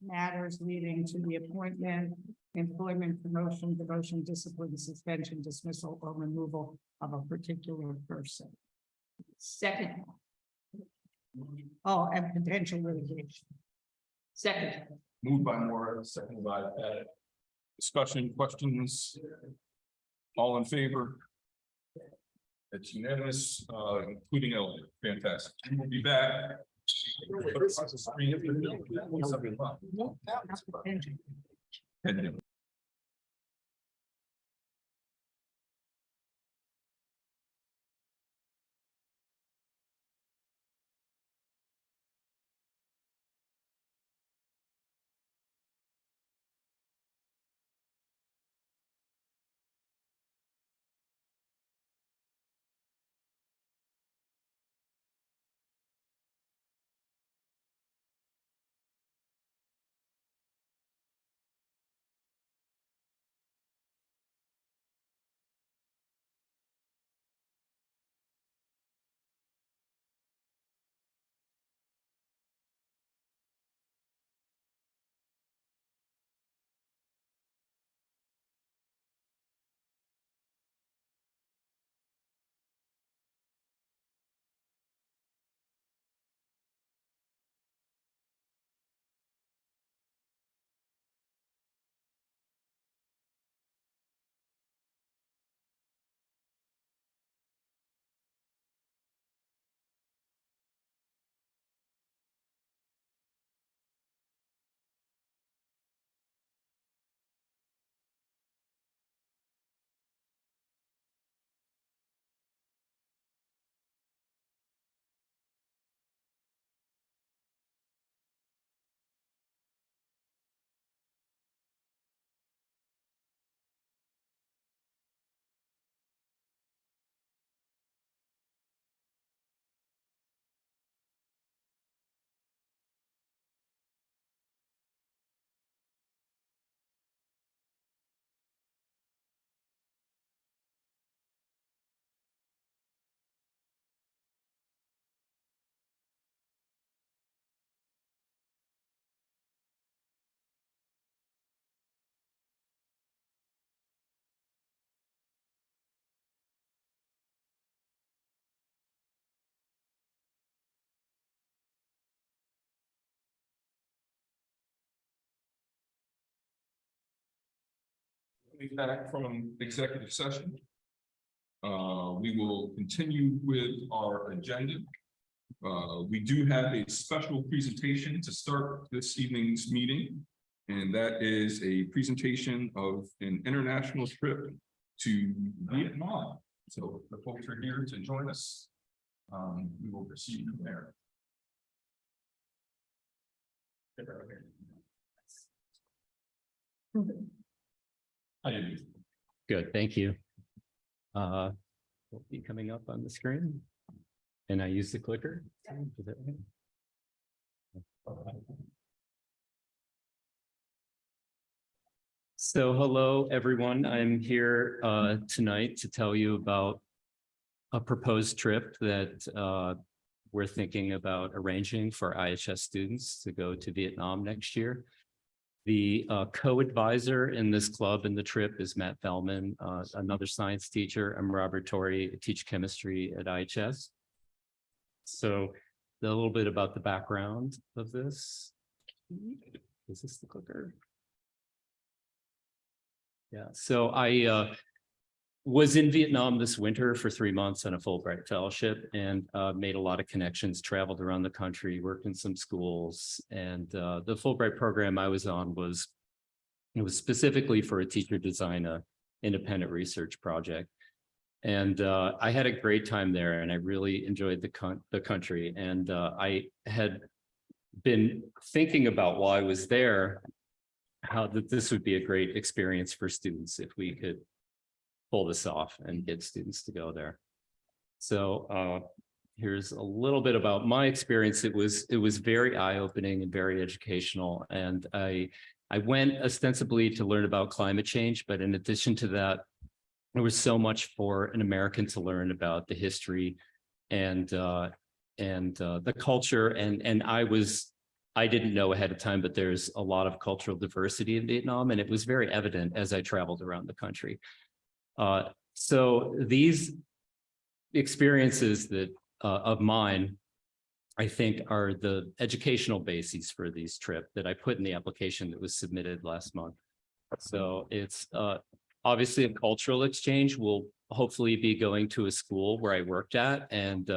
matters leading to the appointment, employment, promotion, demotion, discipline, suspension, dismissal, or removal of a particular person. Second. Oh, and potential litigation. Second. Moved by Moore, seconded by Pettit. Discussion, questions? All in favor? It's unanimous, including Elliot. Fantastic. We'll be back. Pending. We'll be back from executive session. We will continue with our agenda. We do have a special presentation to start this evening's meeting, and that is a presentation of an international trip to Vietnam. So the folks are here to join us. We will proceed from there. How you doing? Good, thank you. Will be coming up on the screen. And I use the clicker. Is that right? So hello, everyone. I'm here tonight to tell you about a proposed trip that we're thinking about arranging for IHS students to go to Vietnam next year. The co-advisor in this club and the trip is Matt Fellman, another science teacher. I'm Robert Torrey, I teach chemistry at IHS. So a little bit about the background of this. Is this the clicker? Yeah, so I was in Vietnam this winter for 3 months on a Fulbright fellowship and made a lot of connections, traveled around the country, worked in some schools. And the Fulbright program I was on was specifically for a teacher design a independent research project. And I had a great time there, and I really enjoyed the country. And I had been thinking about while I was there, how that this would be a great experience for students if we could pull this off and get students to go there. So here's a little bit about my experience. It was very eye-opening and very educational. And I went ostensibly to learn about climate change, but in addition to that, there was so much for an American to learn about the history and the culture. And I was I didn't know ahead of time, but there's a lot of cultural diversity in Vietnam, and it was very evident as I traveled around the country. So these experiences that of mine, I think, are the educational bases for these trip that I put in the application that was submitted last month. So it's obviously a cultural exchange. We'll hopefully be going to a school where I worked at, and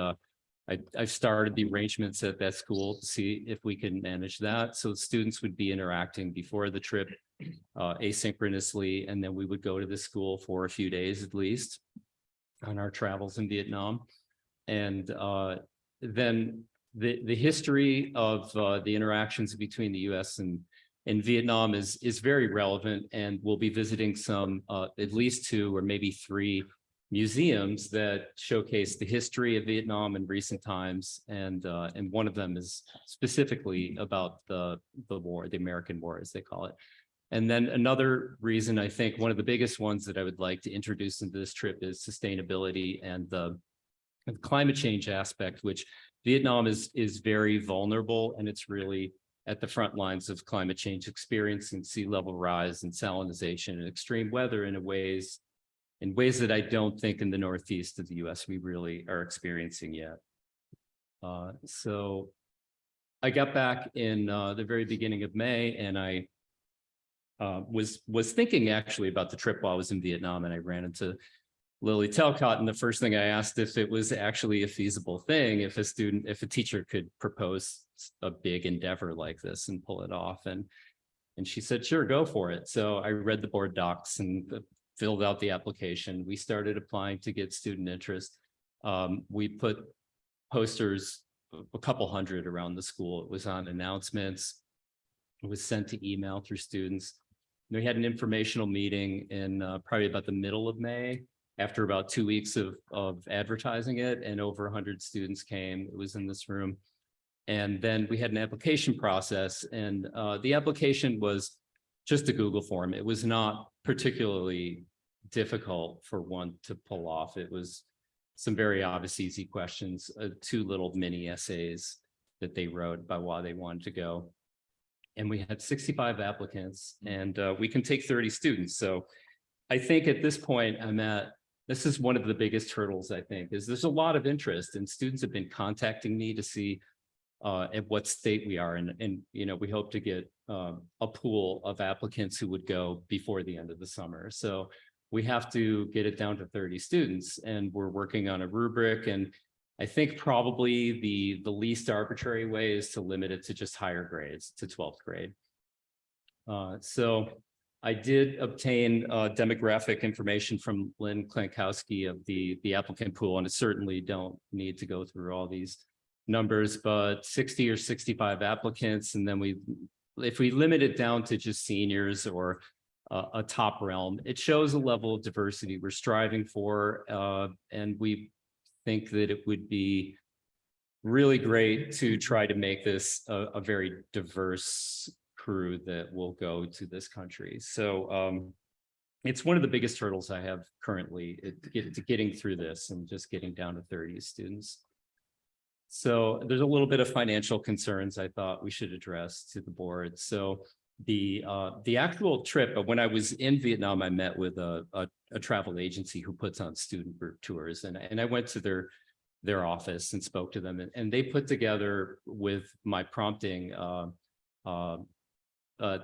I've started the arrangements at that school to see if we can manage that. So students would be interacting before the trip asynchronously, and then we would go to the school for a few days at least on our travels in Vietnam. And then the history of the interactions between the U.S. and Vietnam is very relevant, and we'll be visiting some at least 2 or maybe 3 museums that showcase the history of Vietnam in recent times, and one of them is specifically about the war, the American War, as they call it. And then another reason, I think one of the biggest ones that I would like to introduce into this trip is sustainability and the climate change aspect, which Vietnam is very vulnerable, and it's really at the front lines of climate change, experiencing sea level rise and salinization and extreme weather in ways that I don't think in the Northeast of the US we really are experiencing yet. So I got back in the very beginning of May, and I was thinking actually about the trip while I was in Vietnam, and I ran into Lily Talcott, and the first thing I asked if it was actually a feasible thing, if a teacher could propose a big endeavor like this and pull it off, and she said, sure, go for it. So I read the board docs and filled out the application. We started applying to get student interest. We put posters, a couple hundred around the school. It was on announcements. It was sent to email through students. We had an informational meeting in probably about the middle of May, after about 2 weeks of advertising it, and over 100 students came. It was in this room. And then we had an application process, and the application was just a Google form. It was not particularly difficult for one to pull off. It was some very obvious, easy questions, 2 little mini essays that they wrote about why they wanted to go. And we had 65 applicants, and we can take 30 students. So I think at this point this is one of the biggest hurdles, I think, is there's a lot of interest, and students have been contacting me to see at what state we are. And we hope to get a pool of applicants who would go before the end of the summer. So we have to get it down to 30 students, and we're working on a rubric. And I think probably the least arbitrary way is to limit it to just higher grades, to 12th grade. So I did obtain demographic information from Lynn Klankowski of the applicant pool, and I certainly don't need to go through all these numbers, but 60 or 65 applicants. And then if we limit it down to just seniors or a top realm, it shows a level of diversity we're striving for. And we think that it would be really great to try to make this a very diverse crew that will go to this country. So it's one of the biggest hurdles I have currently to getting through this and just getting down to 30 students. So there's a little bit of financial concerns I thought we should address to the board. So the actual trip, when I was in Vietnam, I met with a travel agency who puts on student group tours, and I went to their office and spoke to them, and they put together, with my prompting,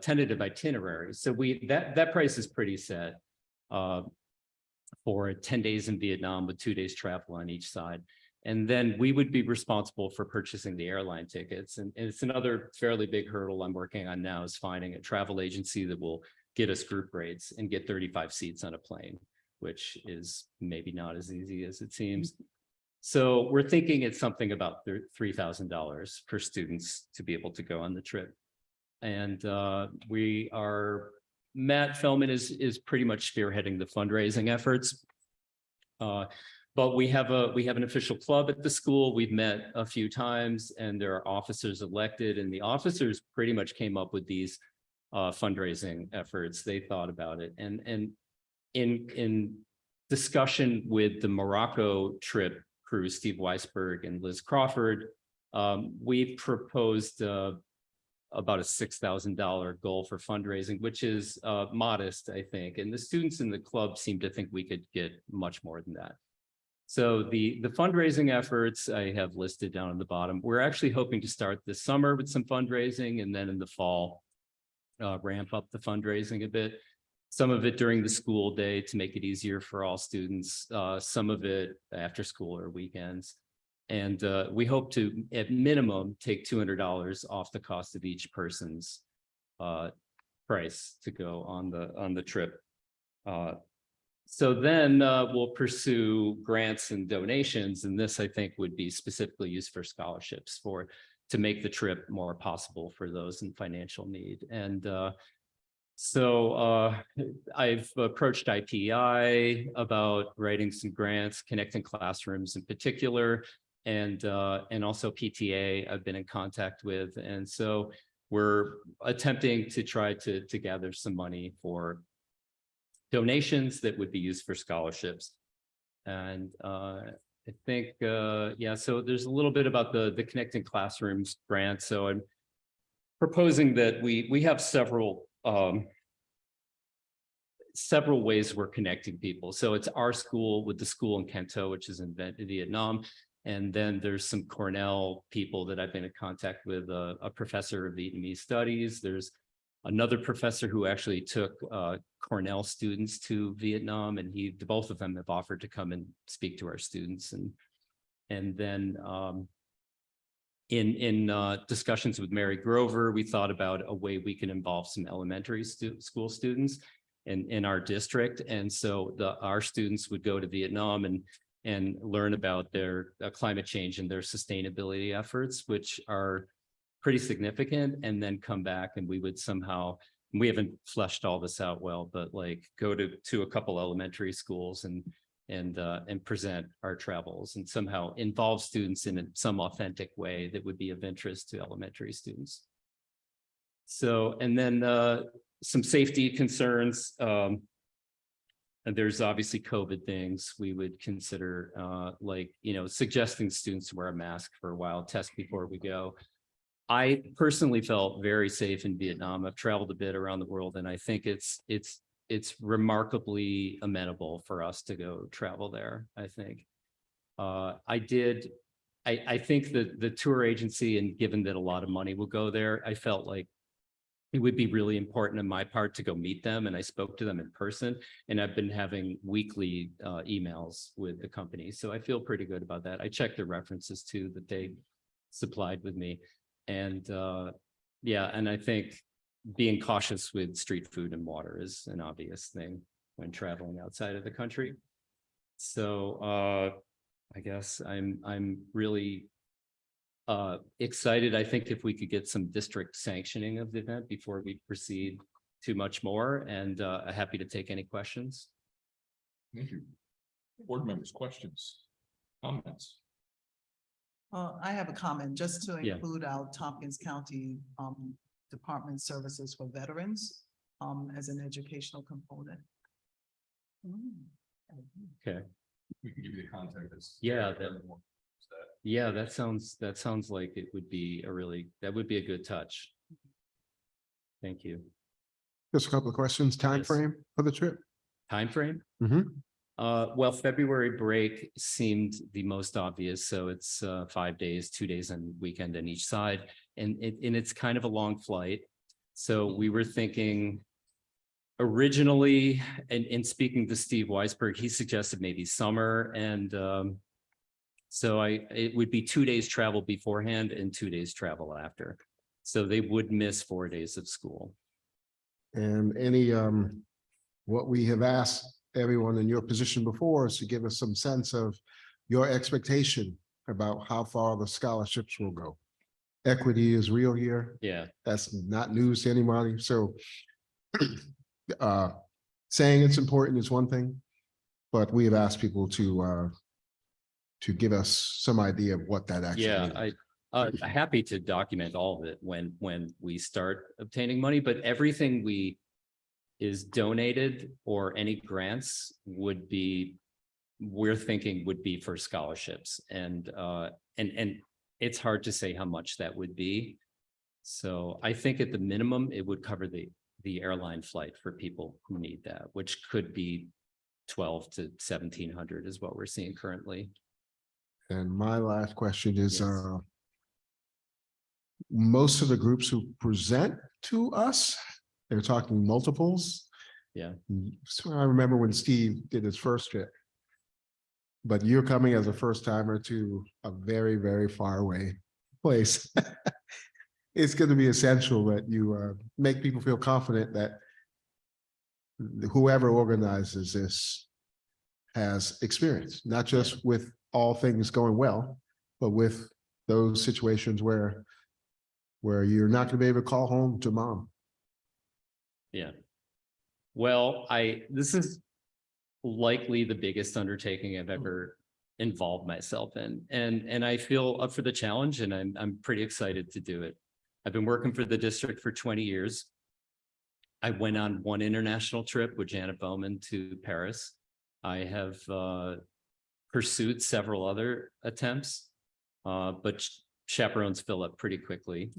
tentative itinerary. So that price is pretty set for 10 days in Vietnam with 2 days travel on each side. And then we would be responsible for purchasing the airline tickets. And it's another fairly big hurdle I'm working on now, is finding a travel agency that will get us group rates and get 35 seats on a plane, which is maybe not as easy as it seems. So we're thinking it's something about $3,000 for students to be able to go on the trip. And Matt Fellman is pretty much spearheading the fundraising efforts. But we have an official club at the school. We've met a few times, and there are officers elected, and the officers pretty much came up with these fundraising efforts. They thought about it, and in discussion with the Morocco trip crew, Steve Weisberg and Liz Crawford, we proposed about a $6,000 goal for fundraising, which is modest, I think. And the students in the club seem to think we could get much more than that. So the fundraising efforts I have listed down on the bottom, we're actually hoping to start this summer with some fundraising, and then in the fall, ramp up the fundraising a bit. Some of it during the school day to make it easier for all students, some of it after school or weekends. And we hope to, at minimum, take $200 off the cost of each person's price to go on the trip. So then we'll pursue grants and donations, and this I think would be specifically used for scholarships to make the trip more possible for those in financial need. And so I've approached IPI about writing some grants, connecting classrooms in particular, and also PTA I've been in contact with. And so we're attempting to try to gather some money for donations that would be used for scholarships. And I think, yeah, so there's a little bit about the Connecting Classrooms grant. So I'm proposing that we have several ways we're connecting people. So it's our school with the school in Kento, which is in Vietnam. And then there's some Cornell people that I've been in contact with, a professor of Vietnamese studies. There's another professor who actually took Cornell students to Vietnam, and both of them have offered to come and speak to our students. And then in discussions with Mary Grover, we thought about a way we can involve some elementary school students in our district. And so our students would go to Vietnam and learn about their climate change and their sustainability efforts, which are pretty significant, and then come back and we would somehow, we haven't fleshed all this out well, but like go to a couple elementary schools and present our travels and somehow involve students in some authentic way that would be of interest to elementary students. So, and then some safety concerns. And there's obviously COVID things we would consider, like, suggesting students wear a mask for a while, test before we go. I personally felt very safe in Vietnam. I've traveled a bit around the world, and I think it's remarkably amenable for us to go travel there. I think I think that the tour agency, and given that a lot of money will go there, I felt like it would be really important on my part to go meet them. And I spoke to them in person, and I've been having weekly emails with the company. So I feel pretty good about that. I checked the references too that they supplied with me. And yeah, and I think being cautious with street food and water is an obvious thing when traveling outside of the country. So I guess I'm really excited. I think if we could get some district sanctioning of the event before we proceed too much more, and happy to take any questions. Thank you. Board members, questions, comments? I have a comment just to Yeah. include our Tompkins County Department Services for Veterans as an educational component. Okay. We can give you the context. Yeah, that sounds like it would be that would be a good touch. Thank you. Just a couple of questions. Time Yes. frame for the trip? Time frame? Mhm. Well, February break seemed the most obvious. So it's 5 days, 2 days on weekend on each side. And it's kind of a long flight. So we were thinking originally, and in speaking to Steve Weisberg, he suggested maybe summer. And so it would be 2 days travel beforehand and 2 days travel after. So they would miss 4 days of school. And any, what we have asked everyone in your position before is to give us some sense of your expectation about how far the scholarships will go. Equity is real here. Yeah. That's not news to anybody. So saying it's important is one thing, but we have asked people to give us some idea of what that actually is. Yeah, I'm happy to document all of it when we start obtaining money, but everything is donated or any grants we're thinking would be for scholarships. And it's hard to say how much that would be. So I think at the minimum, it would cover the airline flight for people who need that, which could be 12 to 1,700 is what we're seeing currently. And my last question is, Yes. most of the groups who present to us, they're talking multiples. Yeah. So I remember when Steve did his first trip. But you're coming as a first timer to a very, very far away place. It's going to be essential that you make people feel confident that whoever organizes this has experience, not just with all things going well, but with those situations where you're not going to be able to call home to mom. Yeah. Well, this is likely the biggest undertaking I've ever involved myself in. And I feel up for the challenge, and I'm pretty excited to do it. I've been working for the district for 20 years. I went on one international trip with Janet Bowman to Paris. I have pursued several other attempts, but chaperones fill up pretty quickly.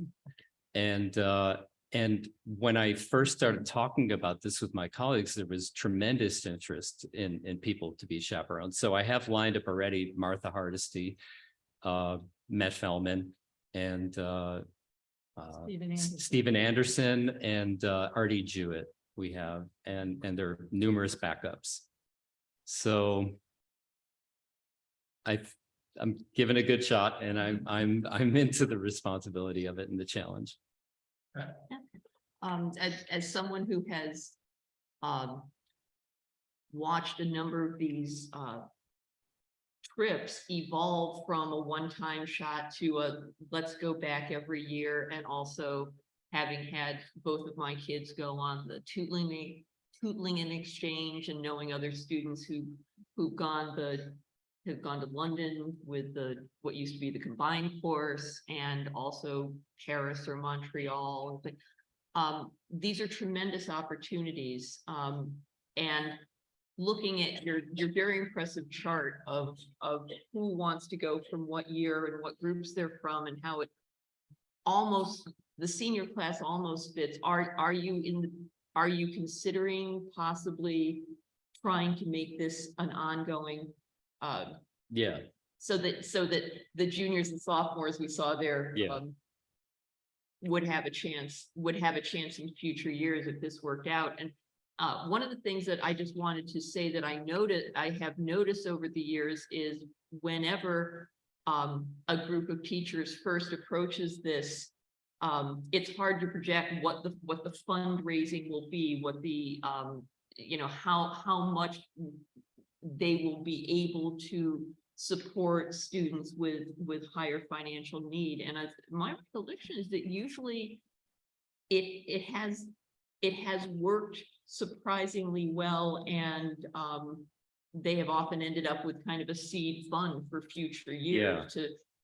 And when I first started talking about this with my colleagues, there was tremendous interest in people to be chaperones. So I have lined up already Martha Hardesty, Matt Fellman, and Stephen Anderson and Artie Jewett we have, and there are numerous backups. So I'm given a good shot, and I'm into the responsibility of it and the challenge. As someone who has watched a number of these trips evolve from a one-time shot to a let's go back every year, and also having had both of my kids go on the tootling in exchange, and knowing other students who've gone have gone to London with what used to be the combined course, and also Paris or Montreal. These are tremendous opportunities. And looking at your very impressive chart of who wants to go from what year and what groups they're from, and how it almost, the senior class almost fits. Are you considering possibly trying to make this an ongoing Yeah. so that the juniors and sophomores we saw there would have a chance in future years if this worked out? And one of the things that I just wanted to say that I have noticed over the years is whenever a group of teachers first approaches this, it's hard to project what the fundraising will be, what the how much they will be able to support students with higher financial need. And my recollection is that usually it has worked surprisingly well, and they have often ended up with kind of a seed fund for future years,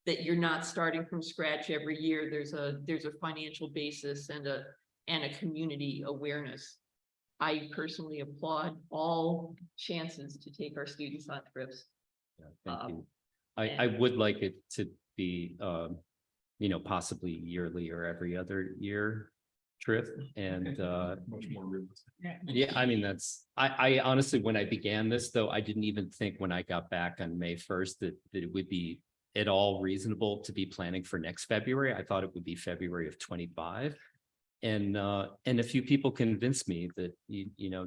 that you're not starting from scratch every year. There's a financial basis and a community awareness. I personally applaud all chances to take our students on trips. Yeah, thank you. I would like it to be, possibly yearly or every other year trip. And Much more realistic. yeah, I mean, I honestly, when I began this, though, I didn't even think when I got back on May 1st that it would be at all reasonable to be planning for next February. I thought it would be February of 25. And a few people convinced me that,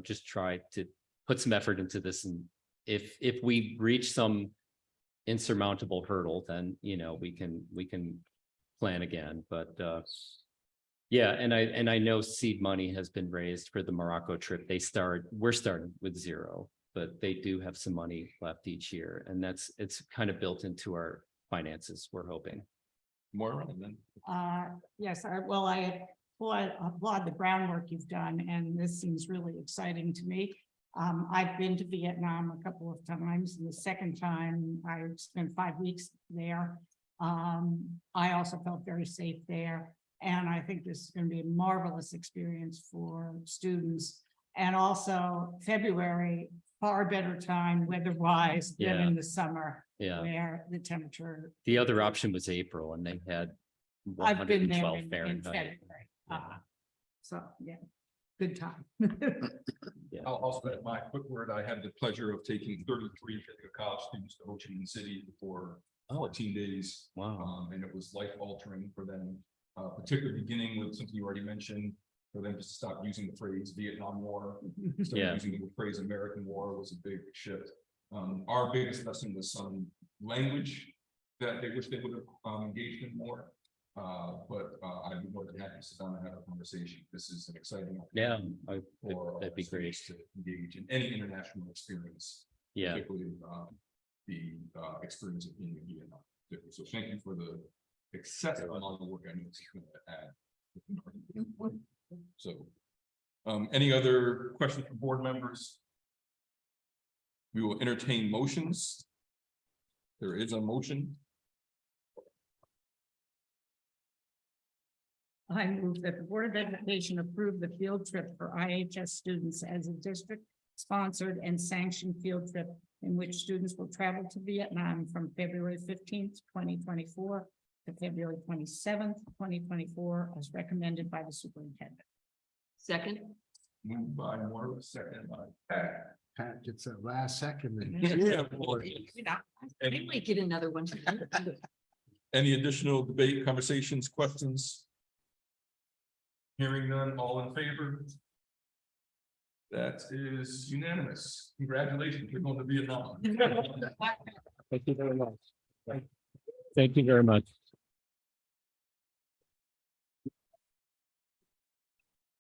just try to put some effort into this. And if we reach some insurmountable hurdle, then, we can plan again. But yeah, and I know seed money has been raised for the Morocco trip. We're starting with zero, but they do have some money left each year. And it's kind of built into our finances, we're hoping. More on then. Yes, I applaud the groundwork you've done, and this seems really exciting to me. I've been to Vietnam a couple of times, and the second time I spent 5 weeks there. I also felt very safe there, and I think this is going to be a marvelous experience for students. And also February, far better time weather-wise than in the summer, Yeah. where the temperature. The other option was April, and they had I've been there 112 in Fahrenheit. February. So, yeah, good time. Yeah. I'll also add my quick word. I had the pleasure of taking 33 college students to Ho Chi Minh City for 14 days. Wow. And it was life altering for them, particularly beginning with something you already mentioned, for them to stop using the phrase Vietnam War. Start Yeah. using the phrase American War was a big shift. Our biggest lesson was some language that they wish they would have engaged in more. But I'd be more than happy to sit down and have a conversation. This is an exciting. Yeah, opportunity for that'd be great. students to engage in any international experience. Yeah. Particularly the experience of being in Vietnam. So thank you for the excessive amount of work I know it's going to add. So, any other questions from board members? We will entertain motions. There is a motion. I move that the Board of Education approve the field trip for IHS students as a district-sponsored and sanctioned field trip in which students will travel to Vietnam from February 15th, 2024 to February 27th, 2024, as recommended by the superintendent. Second, Moved by Moore, second by Pat. Pat gets that last second. Yeah. I might get another one. Any additional debate, conversations, questions? Hearing none, all in favor? That is unanimous. Congratulations, you're going to Vietnam. Thank you very much. Thank you very much.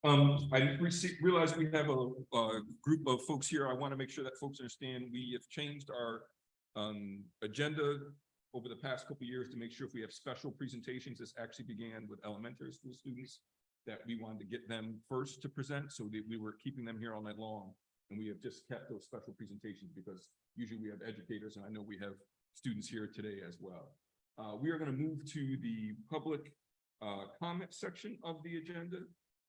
I realize we have a group of folks here. I want to make sure that folks understand we have changed our agenda over the past couple of years to make sure if we have special presentations. This actually began with elementary school students that we wanted to get them first to present, so that we were keeping them here all night long. And we have just kept those special presentations because usually we have educators, and I know we have students here today as well. We are going to move to the public comment section of the agenda.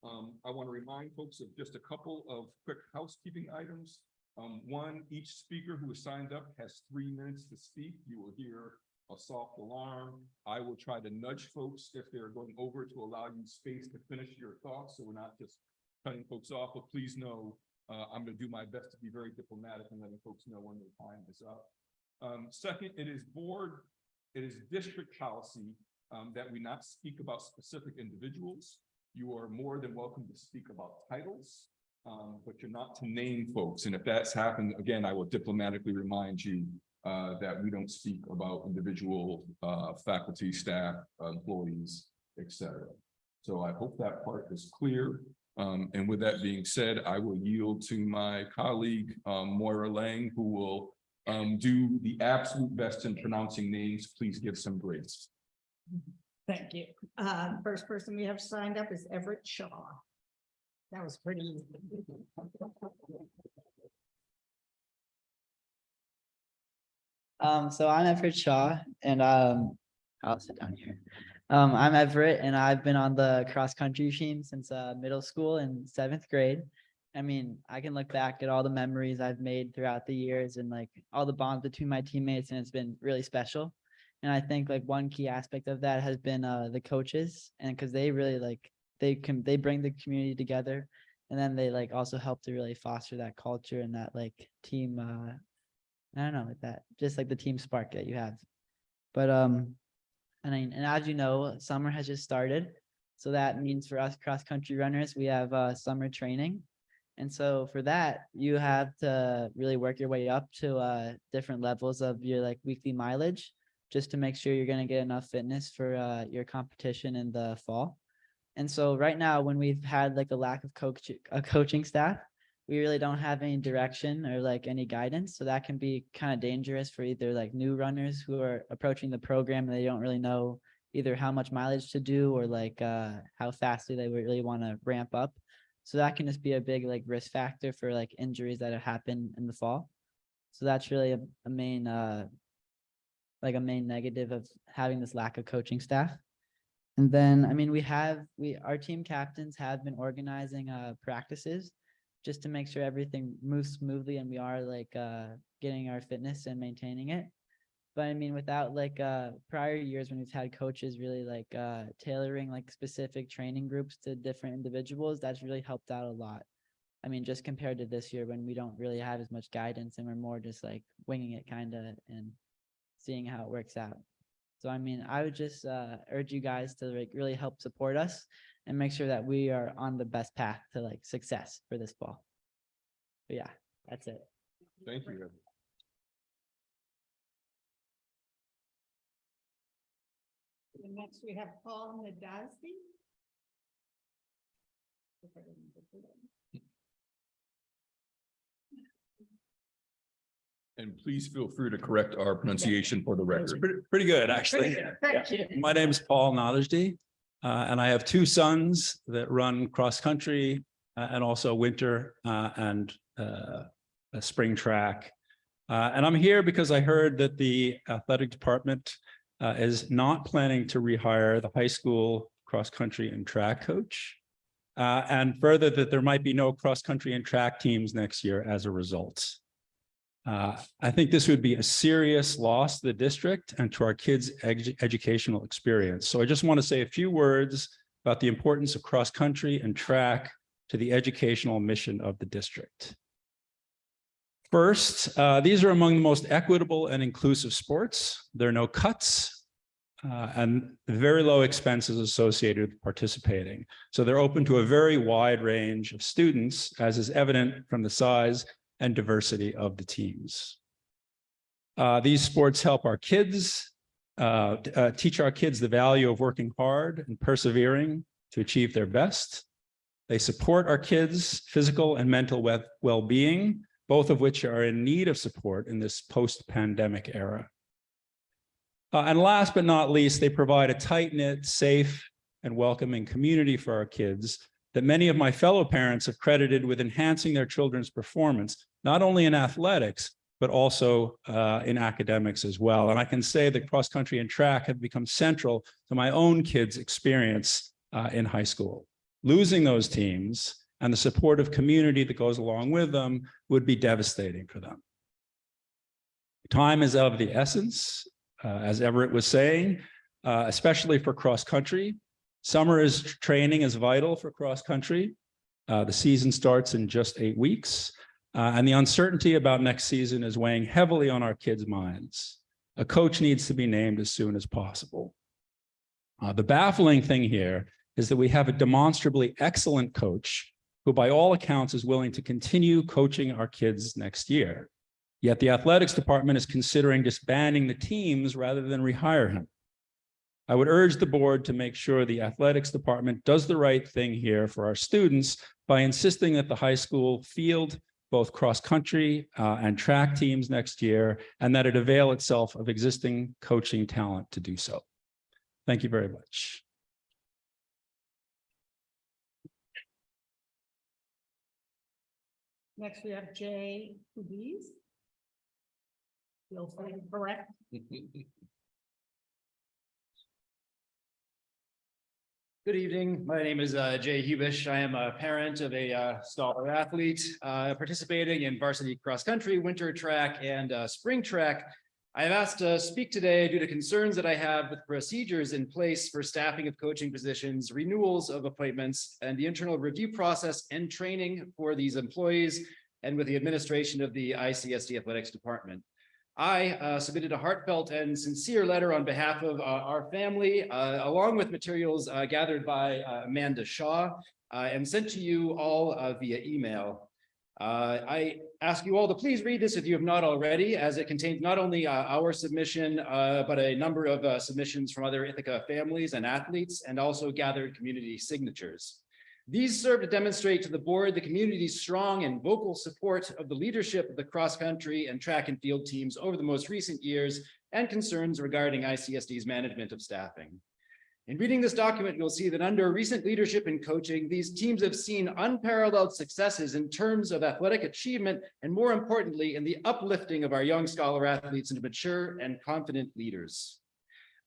I want to remind folks of just a couple of quick housekeeping items. One, each speaker who is signed up has 3 minutes to speak. You will hear a soft alarm. I will try to nudge folks if they're going over to allow you space to finish your thoughts, so we're not just cutting folks off. But please know, I'm going to do my best to be very diplomatic and letting folks know when their time is up. Second, it is district policy that we not speak about specific individuals. You are more than welcome to speak about titles, but you're not to name folks. And if that's happened, again, I will diplomatically remind you that we don't speak about individual faculty, staff, employees, etc. So I hope that part is clear. And with that being said, I will yield to my colleague, Moira Lang, who will do the absolute best in pronouncing names. Please give some grace. Thank you. First person we have signed up is Everett Shaw. That was pretty easy. So I'm Everett Shaw, and I'll sit down here. I'm Everett, and I've been on the cross country team since middle school and 7th grade. I mean, I can look back at all the memories I've made throughout the years and like all the bonds between my teammates, and it's been really special. And I think like one key aspect of that has been the coaches, and because they really like they bring the community together, and then they like also help to really foster that culture and that like team. I don't know, like that, just like the team spark that you have. But and as you know, summer has just started, so that means for us cross country runners, we have summer training. And so for that, you have to really work your way up to different levels of your like weekly mileage, just to make sure you're going to get enough fitness for your competition in the fall. And so right now, when we've had like a lack of coaching staff, we really don't have any direction or like any guidance. So that can be kind of dangerous for either like new runners who are approaching the program and they don't really know either how much mileage to do or like how fastly they really want to ramp up. So that can just be a big like risk factor for like injuries that have happened in the fall. So that's really a main negative of having this lack of coaching staff. And then, I mean, our team captains have been organizing practices just to make sure everything moves smoothly and we are like getting our fitness and maintaining it. But I mean, without like prior years when we've had coaches really like tailoring like specific training groups to different individuals, that's really helped out a lot. I mean, just compared to this year when we don't really have as much guidance and we're more just like winging it kind of and seeing how it works out. So, I mean, I would just urge you guys to like really help support us and make sure that we are on the best path to like success for this fall. But yeah, that's it. Thank you. And next we have Paul Nadazdi. And please feel free to correct our pronunciation for the record. Pretty good, actually. My name is Paul Nadejdi, and I have two sons that run cross country and also winter and a spring track. And I'm here because I heard that the athletic department is not planning to rehire the high school cross country and track coach. And further, that there might be no cross country and track teams next year as a result. I think this would be a serious loss to the district and to our kids' educational experience. So I just want to say a few words about the importance of cross country and track to the educational mission of the district. First, these are among the most equitable and inclusive sports. There are no cuts and very low expenses associated with participating. So they're open to a very wide range of students, as is evident from the size and diversity of the teams. These sports help our kids, teach our kids the value of working hard and persevering to achieve their best. They support our kids' physical and mental well-being, both of which are in need of support in this post-pandemic era. And last but not least, they provide a tight-knit, safe, and welcoming community for our kids that many of my fellow parents have credited with enhancing their children's performance, not only in athletics, but also in academics as well. And I can say that cross country and track have become central to my own kids' experience in high school. Losing those teams and the supportive community that goes along with them would be devastating for them. Time is of the essence, as Everett was saying, especially for cross country. Summer training is vital for cross country. The season starts in just 8 weeks, and the uncertainty about next season is weighing heavily on our kids' minds. A coach needs to be named as soon as possible. The baffling thing here is that we have a demonstrably excellent coach who by all accounts is willing to continue coaching our kids next year. Yet the athletics department is considering disbanding the teams rather than rehire him. I would urge the board to make sure the athletics department does the right thing here for our students by insisting that the high school field both cross-country and track teams next year, and that it avail itself of existing coaching talent to do so. Thank you very much. Next, we have Jay Hubies. Feel free to correct. Good evening. My name is Jay Hubish. I am a parent of a stalwart athlete participating in varsity cross country, winter track, and spring track. I have asked to speak today due to concerns that I have with procedures in place for staffing of coaching positions, renewals of appointments, and the internal review process and training for these employees, and with the administration of the ICSD athletics department. I submitted a heartfelt and sincere letter on behalf of our family, along with materials gathered by Amanda Shaw, and sent to you all via email. I ask you all to please read this if you have not already, as it contains not only our submission, but a number of submissions from other Ithaca families and athletes, and also gathered community signatures. These serve to demonstrate to the board the community's strong and vocal support of the leadership of the cross-country and track and field teams over the most recent years, and concerns regarding ICSD's management of staffing. In reading this document, you'll see that under recent leadership and coaching, these teams have seen unparalleled successes in terms of athletic achievement, and more importantly, in the uplifting of our young scholar athletes into mature and confident leaders.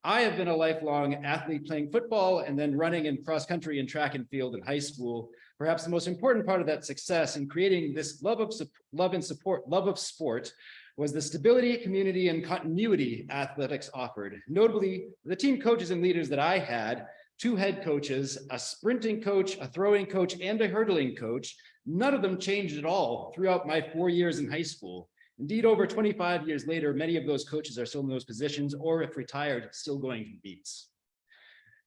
I have been a lifelong athlete playing football and then running in cross country and track and field in high school. Perhaps the most important part of that success in creating this love of sport was the stability, community, and continuity athletics offered. Notably, the team coaches and leaders that I had, 2 head coaches, a sprinting coach, a throwing coach, and a hurdling coach, none of them changed at all throughout my 4 years in high school. Indeed, over 25 years later, many of those coaches are still in those positions, or if retired, still going to beats.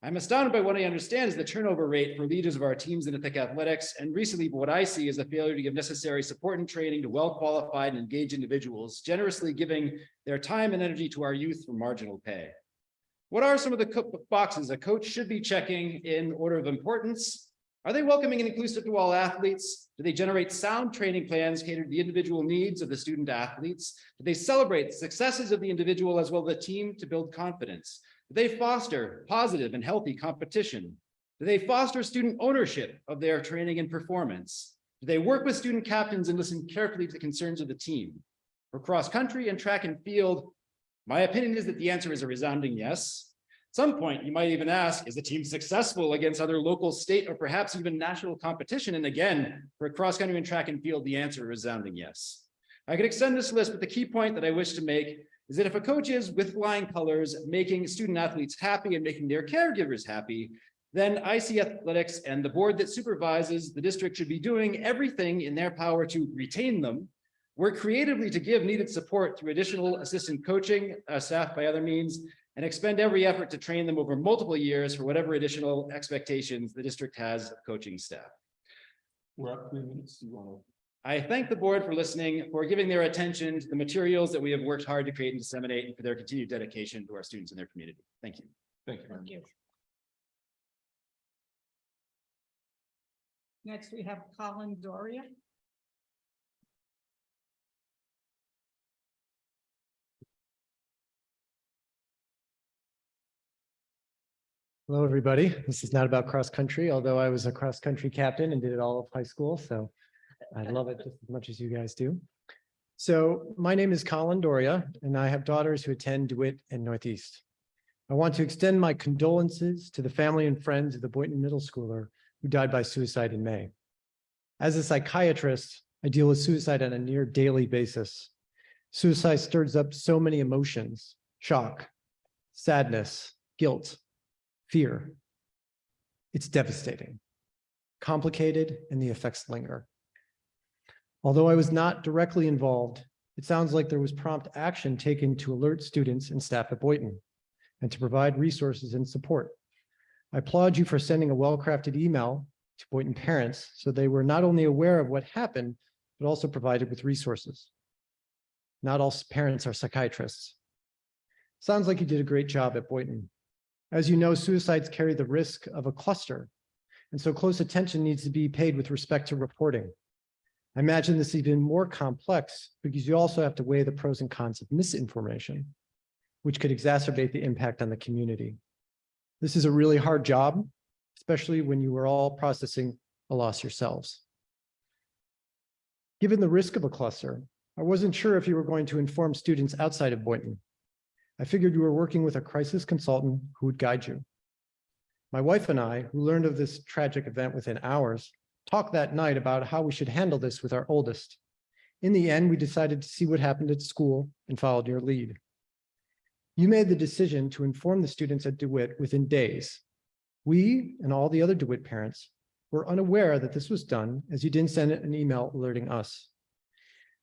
I'm astounded by what I understand is the turnover rate for leaders of our teams in Ithaca athletics, and recently what I see is a failure to give necessary support and training to well-qualified and engaged individuals, generously giving their time and energy to our youth for marginal pay. What are some of the boxes a coach should be checking in order of importance? Are they welcoming and inclusive to all athletes? Do they generate sound training plans catered to the individual needs of the student athletes? Do they celebrate the successes of the individual as well as the team to build confidence? Do they foster positive and healthy competition? Do they foster student ownership of their training and performance? Do they work with student captains and listen carefully to the concerns of the team? For cross country and track and field, my opinion is that the answer is a resounding yes. At some point, you might even ask, is the team successful against other local, state, or perhaps even national competition? And again, for cross country and track and field, the answer is a resounding yes. I could extend this list, but the key point that I wish to make is that if a coach is with flying colors, making student athletes happy and making their caregivers happy, then IC Athletics and the board that supervises the district should be doing everything in their power to retain them, work creatively to give needed support through additional assistant coaching, staff by other means, and expend every effort to train them over multiple years for whatever additional expectations the district has of coaching staff. We're at 3 minutes. You want to? I thank the board for listening, for giving their attention to the materials that we have worked hard to create and disseminate, and for their continued dedication to our students and their community. Thank you. Thank you. Thank you. Next, we have Colin Doria. Hello, everybody. This is not about cross country, although I was a cross country captain and did it all of high school. So I love it just as much as you guys do. So my name is Colin Doria, and I have daughters who attend DeWitt and Northeast. I want to extend my condolences to the family and friends of the Boynton middle schooler who died by suicide in May. As a psychiatrist, I deal with suicide on a near daily basis. Suicide stirs up so many emotions: shock, sadness, guilt, fear. It's devastating, complicated, and the effects linger. Although I was not directly involved, it sounds like there was prompt action taken to alert students and staff at Boynton and to provide resources and support. I applaud you for sending a well-crafted email to Boynton parents so they were not only aware of what happened, but also provided with resources. Not all parents are psychiatrists. Sounds like you did a great job at Boynton. As you know, suicides carry the risk of a cluster, and so close attention needs to be paid with respect to reporting. I imagine this is even more complex because you also have to weigh the pros and cons of misinformation, which could exacerbate the impact on the community. This is a really hard job, especially when you are all processing a loss yourselves. Given the risk of a cluster, I wasn't sure if you were going to inform students outside of Boynton. I figured you were working with a crisis consultant who would guide you. My wife and I, who learned of this tragic event within hours, talked that night about how we should handle this with our oldest. In the end, we decided to see what happened at school and followed your lead. You made the decision to inform the students at DeWitt within days. We and all the other DeWitt parents were unaware that this was done, as you didn't send an email alerting us.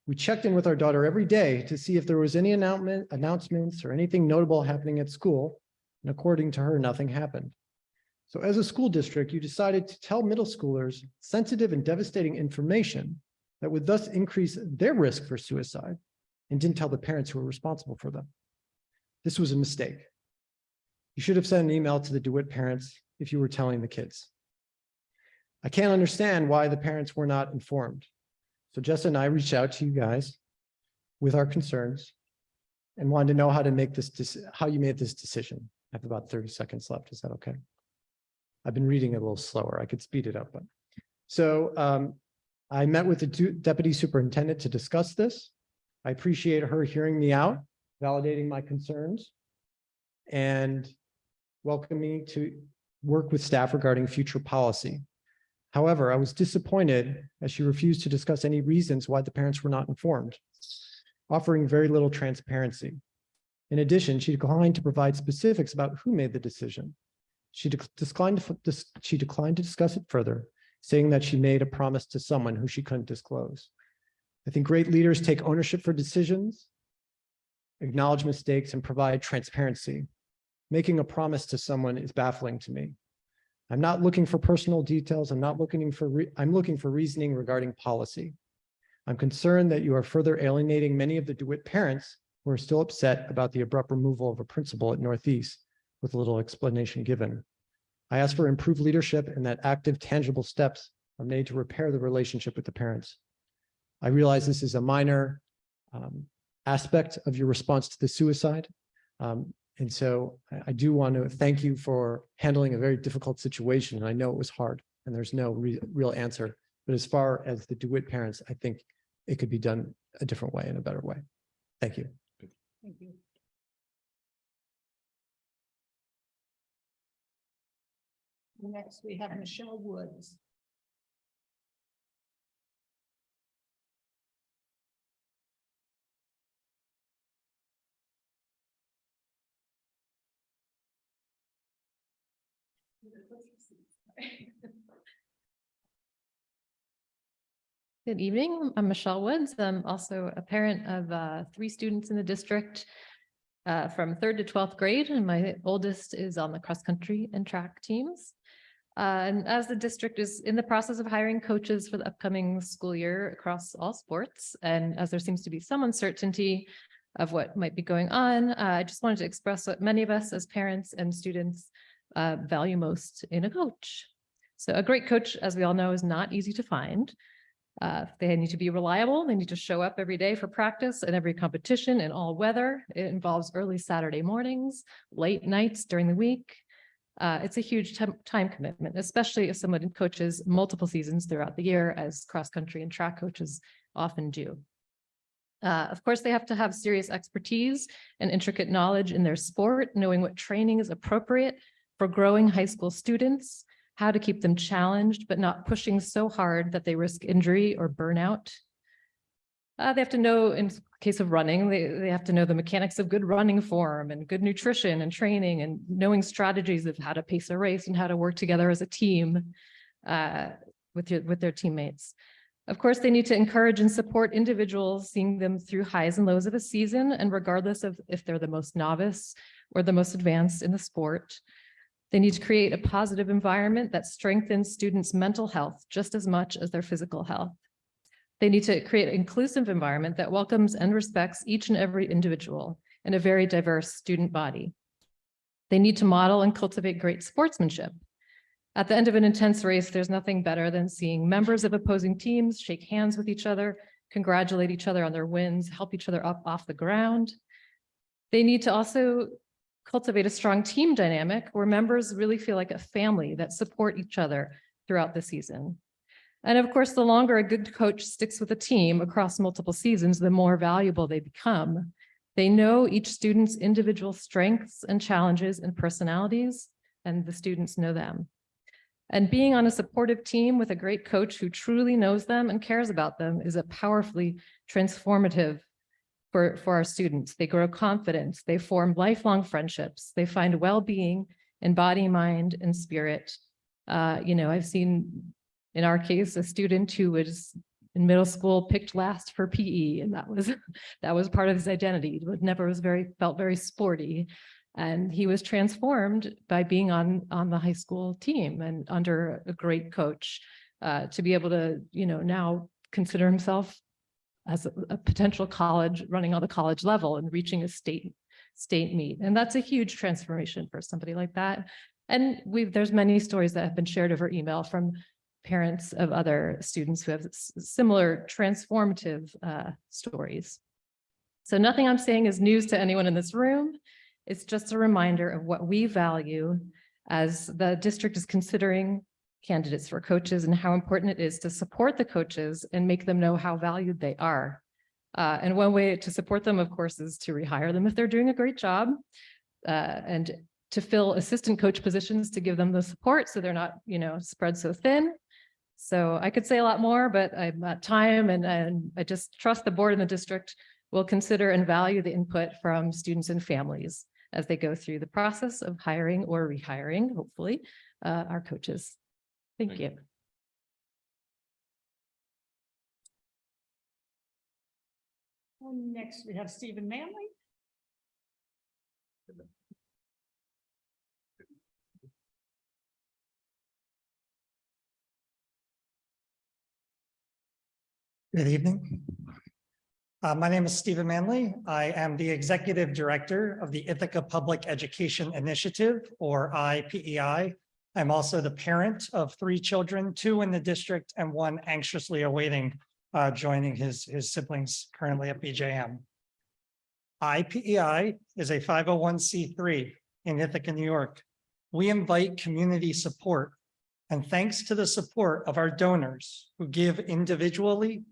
We checked in with our daughter every day to see if there was any announcements or anything notable happening at school, and according to her, nothing happened. So as a school district, you decided to tell middle schoolers sensitive and devastating information that would thus increase their risk for suicide, and didn't tell the parents who were responsible for them. This was a mistake. You should have sent an email to the DeWitt parents if you were telling the kids. I can't understand why the parents were not informed. So Jess and I reached out to you guys with our concerns and wanted to know how to make this, how you made this decision. I have about 30 seconds left. Is that okay? I've been reading it a little slower. I could speed it up. But so I met with the deputy superintendent to discuss this. I appreciate her hearing me out, validating my concerns, and welcoming me to work with staff regarding future policy. However, I was disappointed as she refused to discuss any reasons why the parents were not informed. offering very little transparency. In addition, she declined to provide specifics about who made the decision. She declined to discuss it further, saying that she made a promise to someone who she couldn't disclose. I think great leaders take ownership for decisions, acknowledge mistakes, and provide transparency. Making a promise to someone is baffling to me. I'm not looking for personal details. I'm looking for reasoning regarding policy. I'm concerned that you are further alienating many of the DeWitt parents who are still upset about the abrupt removal of a principal at Northeast with little explanation given. I ask for improved leadership and that active, tangible steps are made to repair the relationship with the parents. I realize this is a minor aspect of your response to the suicide. And so I do want to thank you for handling a very difficult situation. And I know it was hard and there's no real answer. But as far as the DeWitt parents, I think it could be done a different way and a better way. Thank you. Thank you. Next, we have Michelle Woods. Good evening. I'm Michelle Woods. I'm also a parent of 3 students in the district from 3rd to 12th grade, and my oldest is on the cross country and track teams. And as the district is in the process of hiring coaches for the upcoming school year across all sports, and as there seems to be some uncertainty of what might be going on, I just wanted to express what many of us as parents and students value most in a coach. So a great coach, as we all know, is not easy to find. They need to be reliable. They need to show up every day for practice and every competition in all weather. It involves early Saturday mornings, late nights during the week. It's a huge time commitment, especially if someone coaches multiple seasons throughout the year, as cross-country and track coaches often do. Of course, they have to have serious expertise and intricate knowledge in their sport, knowing what training is appropriate for growing high school students, how to keep them challenged, but not pushing so hard that they risk injury or burnout. They have to know, in case of running, they have to know the mechanics of good running form and good nutrition and training and knowing strategies of how to pace a race and how to work together as a team with their teammates. Of course, they need to encourage and support individuals, seeing them through highs and lows of a season, and regardless of if they're the most novice or the most advanced in the sport. They need to create a positive environment that strengthens students' mental health just as much as their physical health. They need to create an inclusive environment that welcomes and respects each and every individual in a very diverse student body. They need to model and cultivate great sportsmanship. At the end of an intense race, there's nothing better than seeing members of opposing teams shake hands with each other, congratulate each other on their wins, help each other up off the ground. They need to also cultivate a strong team dynamic where members really feel like a family that support each other throughout the season. And of course, the longer a good coach sticks with a team across multiple seasons, the more valuable they become. They know each student's individual strengths and challenges and personalities, and the students know them. And being on a supportive team with a great coach who truly knows them and cares about them is a powerfully transformative for our students. They grow confidence, they form lifelong friendships, they find well-being in body, mind, and spirit. I've seen, in our case, a student who was in middle school picked last for PE, and that was part of his identity, but never felt very sporty. And he was transformed by being on the high school team and under a great coach to be able to, now consider himself as a potential college, running on the college level and reaching a state meet. And that's a huge transformation for somebody like that. And there's many stories that have been shared over email from parents of other students who have similar transformative stories. So nothing I'm saying is news to anyone in this room. It's just a reminder of what we value as the district is considering candidates for coaches and how important it is to support the coaches and make them know how valued they are. And one way to support them, of course, is to rehire them if they're doing a great job, and to fill assistant coach positions to give them the support so they're not, spread so thin. So I could say a lot more, but I'm at time, and I just trust the board and the district will consider and value the input from students and families as they go through the process of hiring or rehiring, hopefully, our coaches. Thank you. And next, we have Stephen Manley. Good evening. My name is Stephen Manley. I am the Executive Director of the Ithaca Public Education Initiative, or IPEI. I'm also the parent of 3 children, 2 in the district and 1 anxiously awaiting joining his siblings currently at BJM. IPEI is a 501c3 in Ithaca, New York. We invite community support, and thanks to the support of our donors who give individually,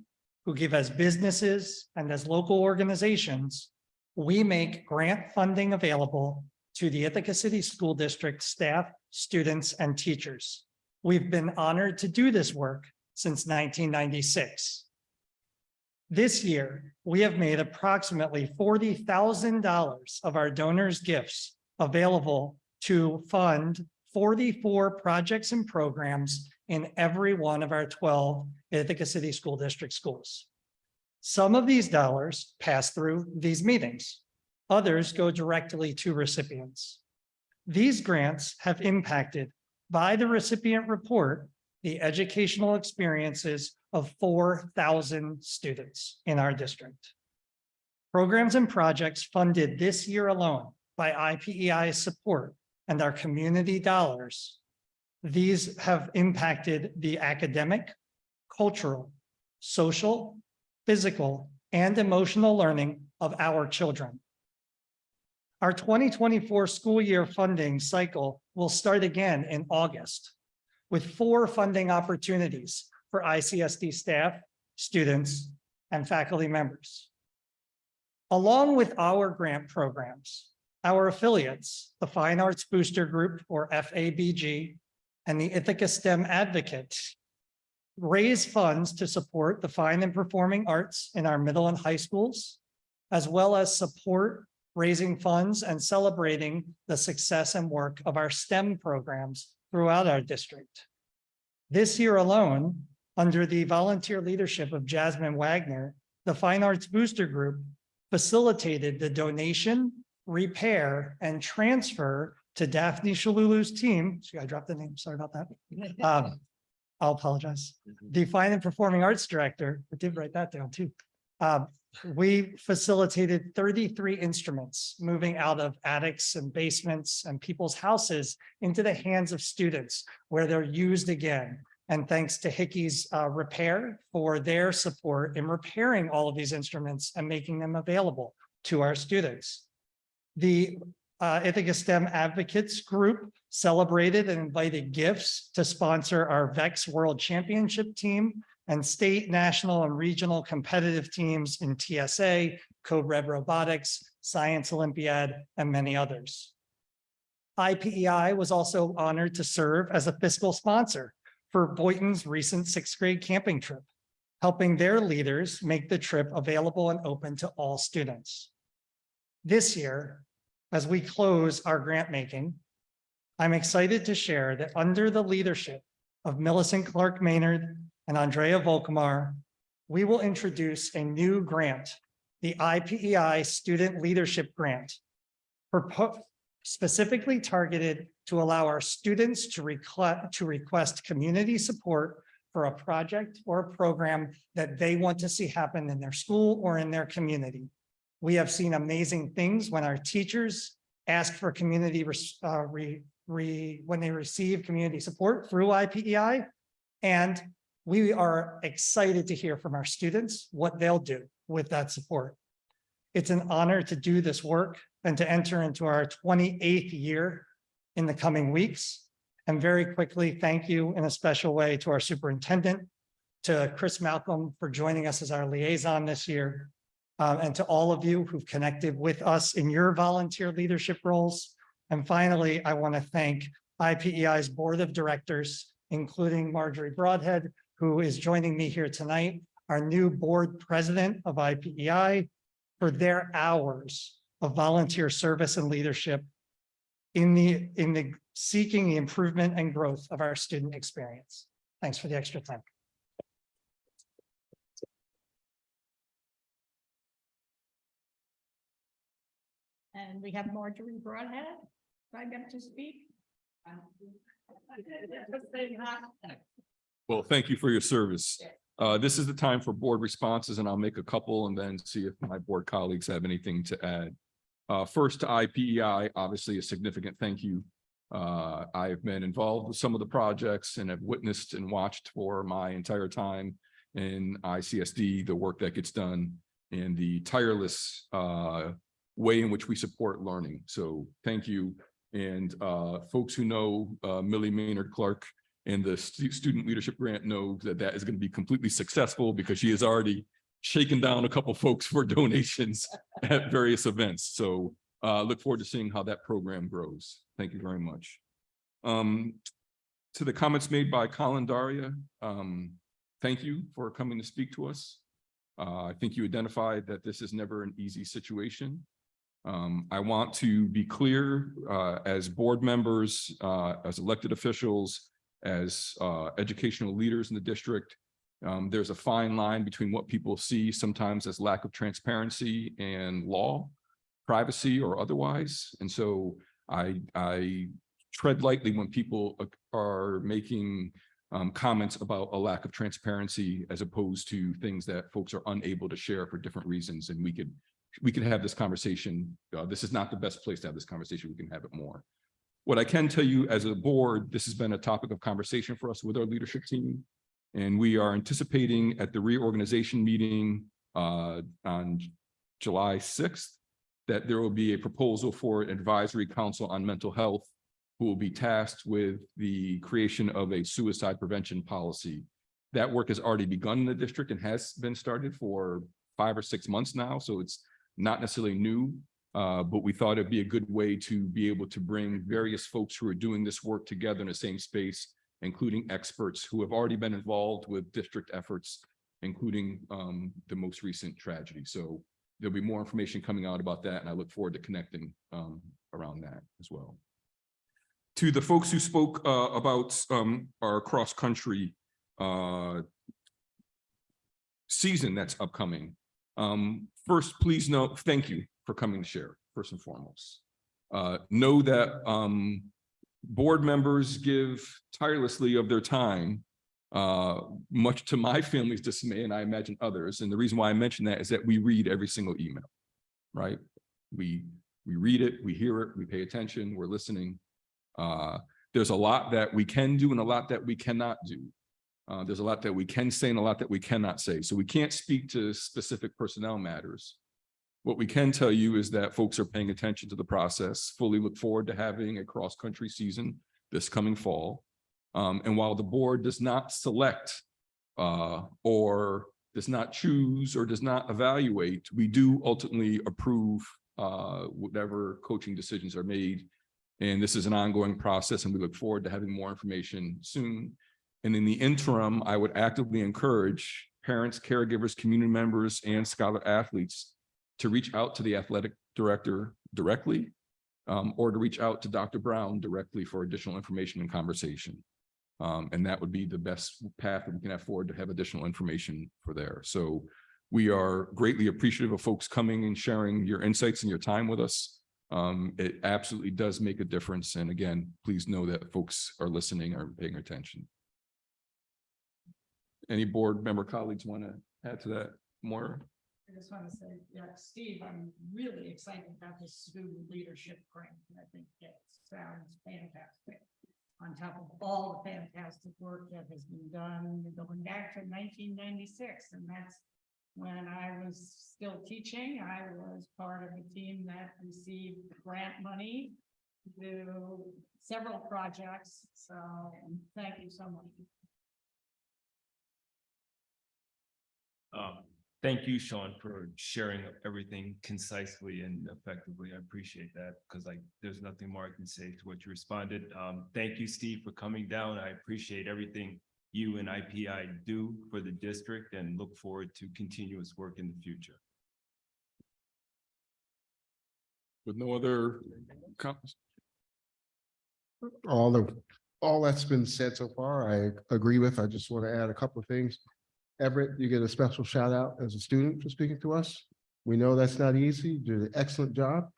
who give as businesses and as local organizations, we make grant funding available to the Ithaca City School District staff, students, and teachers. We've been honored to do this work since 1996. This year, we have made approximately $40,000 of our donors' gifts available to fund 44 projects and programs in every one of our 12 Ithaca City School District schools. Some of these dollars pass through these meetings. Others go directly to recipients. These grants have impacted, by the recipient report, the educational experiences of 4,000 students in our district. Programs and projects funded this year alone by IPEI's support and our community dollars, these have impacted the academic, cultural, social, physical, and emotional learning of our children. Our 2024 school year funding cycle will start again in August with 4 funding opportunities for ICSD staff, students, and faculty members. Along with our grant programs, our affiliates, the Fine Arts Booster Group, or FABG, and the Ithaca STEM Advocates, raise funds to support the fine and performing arts in our middle and high schools, as well as support raising funds and celebrating the success and work of our STEM programs throughout our district. This year alone, under the volunteer leadership of Jasmine Wagner, the Fine Arts Booster Group facilitated the donation, repair, and transfer to Daphne Shalulu's team. See, I dropped the name, sorry about that. I'll apologize. The Fine and Performing Arts Director, I did write that down too. We facilitated 33 instruments moving out of attics and basements and people's houses into the hands of students where they're used again. And thanks to Hickey's Repair for their support in repairing all of these instruments and making them available to our students. The Ithaca STEM Advocates Group celebrated and invited gifts to sponsor our VEX World Championship team and state, national, and regional competitive teams in TSA, Code Red Robotics, Science Olympiad, and many others. IPEI was also honored to serve as a fiscal sponsor for Boynton's recent 6th grade camping trip, helping their leaders make the trip available and open to all students. This year, as we close our grant making, I'm excited to share that under the leadership of Millicent Clark Maynard and Andrea Volkmar, we will introduce a new grant, the IPEI Student Leadership Grant, specifically targeted to allow our students to request community support for a project or a program that they want to see happen in their school or in their community. We have seen amazing things when our teachers ask for community when they receive community support through IPEI, and we are excited to hear from our students what they'll do with that support. It's an honor to do this work and to enter into our 28th year in the coming weeks. And very quickly, thank you in a special way to our superintendent, to Chris Malcolm for joining us as our liaison this year, and to all of you who've connected with us in your volunteer leadership roles. And finally, I want to thank IPEI's board of directors, including Marjorie Broadhead, who is joining me here tonight, our new board president of IPEI, for their hours of volunteer service and leadership in the seeking the improvement and growth of our student experience. Thanks for the extra time. And we have Marjorie Broadhead. I get to speak. Well, thank you for your service. This is the time for board responses, and I'll make a couple and then see if my board colleagues have anything to add. First to IPEI, obviously a significant thank you. I've been involved with some of the projects and have witnessed and watched for my entire time in ICSD, the work that gets done and the tireless way in which we support learning. So thank you. And folks who know Millie Maynard Clark and the student leadership grant know that that is going to be completely successful because she has already shaken down a couple folks for donations at various events. So look forward to seeing how that program grows. Thank you very much. To the comments made by Colin Daria, thank you for coming to speak to us. I think you identified that this is never an easy situation. I want to be clear as board members, as elected officials, as educational leaders in the district, there's a fine line between what people see sometimes as lack of transparency and law, privacy or otherwise. And so I tread lightly when people are making comments about a lack of transparency as opposed to things that folks are unable to share for different reasons. And we could have this conversation. This is not the best place to have this conversation. We can have it more. What I can tell you as a board, this has been a topic of conversation for us with our leadership team. And we are anticipating at the reorganization meeting on July 6th, that there will be a proposal for an advisory council on mental health who will be tasked with the creation of a suicide prevention policy. That work has already begun in the district and has been started for 5 or 6 months now. So it's not necessarily new, but we thought it'd be a good way to be able to bring various folks who are doing this work together in the same space, including experts who have already been involved with district efforts, including the most recent tragedy. So there'll be more information coming out about that, and I look forward to connecting around that as well. To the folks who spoke about our cross-country season that's upcoming, first, please know, thank you for coming to share, first and foremost. Know that board members give tirelessly of their time, much to my family's dismay, and I imagine others. And the reason why I mention that is that we read every single email, right? We read it, we hear it, we pay attention, we're listening. There's a lot that we can do and a lot that we cannot do. There's a lot that we can say and a lot that we cannot say. So we can't speak to specific personnel matters. What we can tell you is that folks are paying attention to the process, fully look forward to having a cross-country season this coming fall. And while the board does not select or does not choose or does not evaluate, we do ultimately approve whatever coaching decisions are made. And this is an ongoing process, and we look forward to having more information soon. And in the interim, I would actively encourage parents, caregivers, community members, and scholar athletes to reach out to the athletic director directly, or to reach out to Dr. Brown directly for additional information and conversation. And that would be the best path that we can afford to have additional information for there. So we are greatly appreciative of folks coming and sharing your insights and your time with us. It absolutely does make a difference. And again, please know that folks are listening or paying attention. Any board member colleagues want to add to that more? I just want to say, yeah, Steve, I'm really excited about this student leadership grant. I think it sounds fantastic. On top of all the fantastic work that has been done going back to 1996, and that's when I was still teaching. I was part of a team that received grant money to do several projects. So thank you so much. Thank you, Sean, for sharing everything concisely and effectively. I appreciate that because there's nothing more I can say to what you responded. Thank you, Steve, for coming down. I appreciate everything you and IPI do for the district and look forward to continuous work in the future. With no other comments? All that's been said so far, I agree with. I just want to add a couple of things. Everett, you get a special shout out as a student for speaking to us. We know that's not easy. You did an excellent job.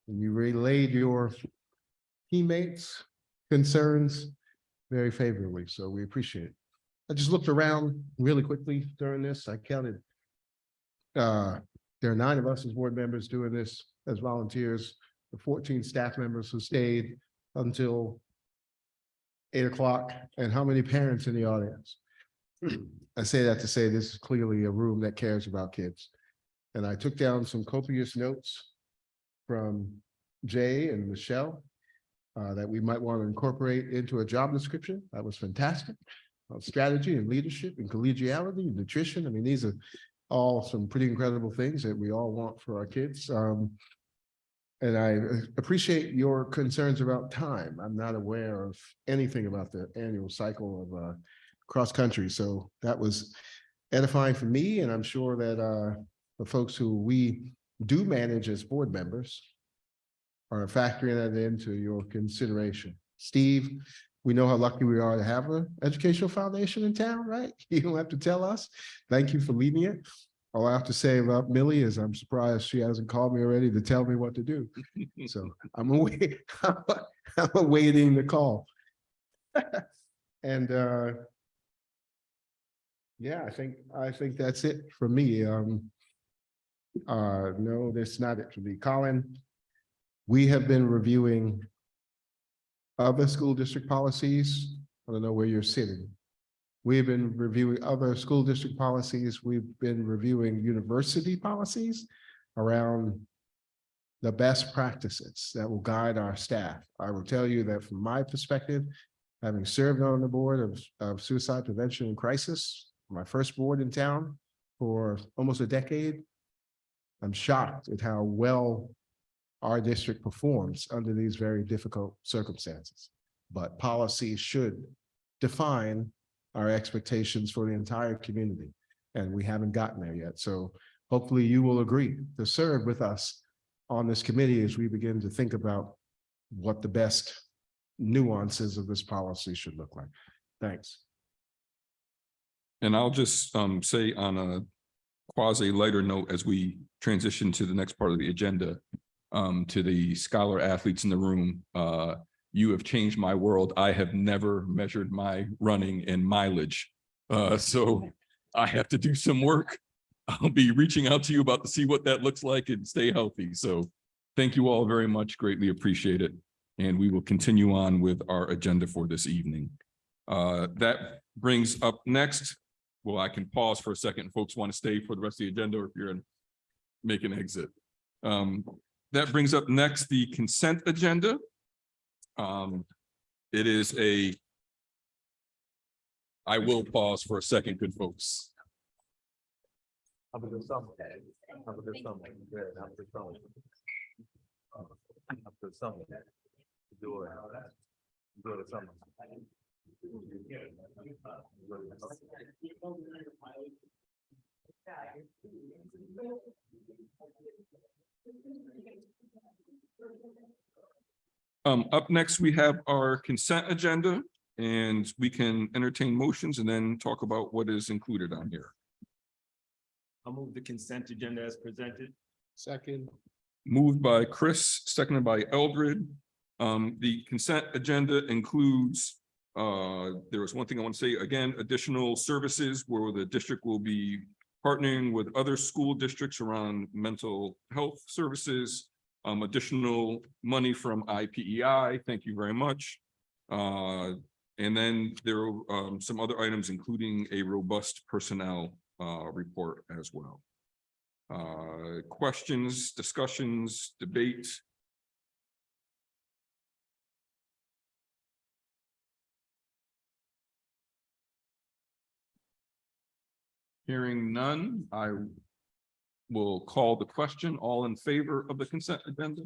And you relayed your teammates' concerns very favorably, so we appreciate it. I just looked around really quickly during this. I counted. There are 9 of us as board members doing this as volunteers, the 14 staff members who stayed until 8 o'clock, and how many parents in the audience? I say that to say this is clearly a room that cares about kids. And I took down some copious notes from Jay and Michelle that we might want to incorporate into a job description. That was fantastic. Strategy and leadership and collegiality and nutrition. I mean, these are all some pretty incredible things that we all want for our kids. And I appreciate your concerns about time. I'm not aware of anything about the annual cycle of cross country. So that was edifying for me. And I'm sure that the folks who we do manage as board members are factoring that into your consideration. Steve, we know how lucky we are to have an educational foundation in town, right? You don't have to tell us. Thank you for leading it. All I have to say about Millie is I'm surprised she hasn't called me already to tell me what to do. So I'm awaiting the call. And yeah, I think that's it for me. No, that's not it for me. Colin, we have been reviewing other school district policies. I don't know where you're sitting. We've been reviewing other school district policies. We've been reviewing university policies around the best practices that will guide our staff. I will tell you that from my perspective, having served on the board of suicide prevention and crisis, my first board in town for almost a decade, I'm shocked at how well our district performs under these very difficult circumstances. But policy should define our expectations for the entire community, and we haven't gotten there yet. So hopefully you will agree to serve with us on this committee as we begin to think about what the best nuances of this policy should look like. Thanks. And I'll just say on a quasi lighter note, as we transition to the next part of the agenda, to the scholar athletes in the room, you have changed my world. I have never measured my running and mileage. So I have to do some work. I'll be reaching out to you about to see what that looks like and stay healthy. So thank you all very much. Greatly appreciate it. And we will continue on with our agenda for this evening. That brings up next. Well, I can pause for a second. Folks want to stay for the rest of the agenda, or if you're in, make an exit. That brings up next the consent agenda. It is I will pause for a second, good folks. Up next, we have our consent agenda, and we can entertain motions and then talk about what is included on here. I'll move the consent agenda as presented. Second. Moved by Chris, seconded by Eldred. The consent agenda includes, there was one thing I want to say again, additional services where the district will be partnering with other school districts around mental health services, additional money from IPEI. Thank you very much. And then there are some other items, including a robust personnel report as well. Questions, discussions, debate? Hearing none, I will call the question. All in favor of the consent agenda?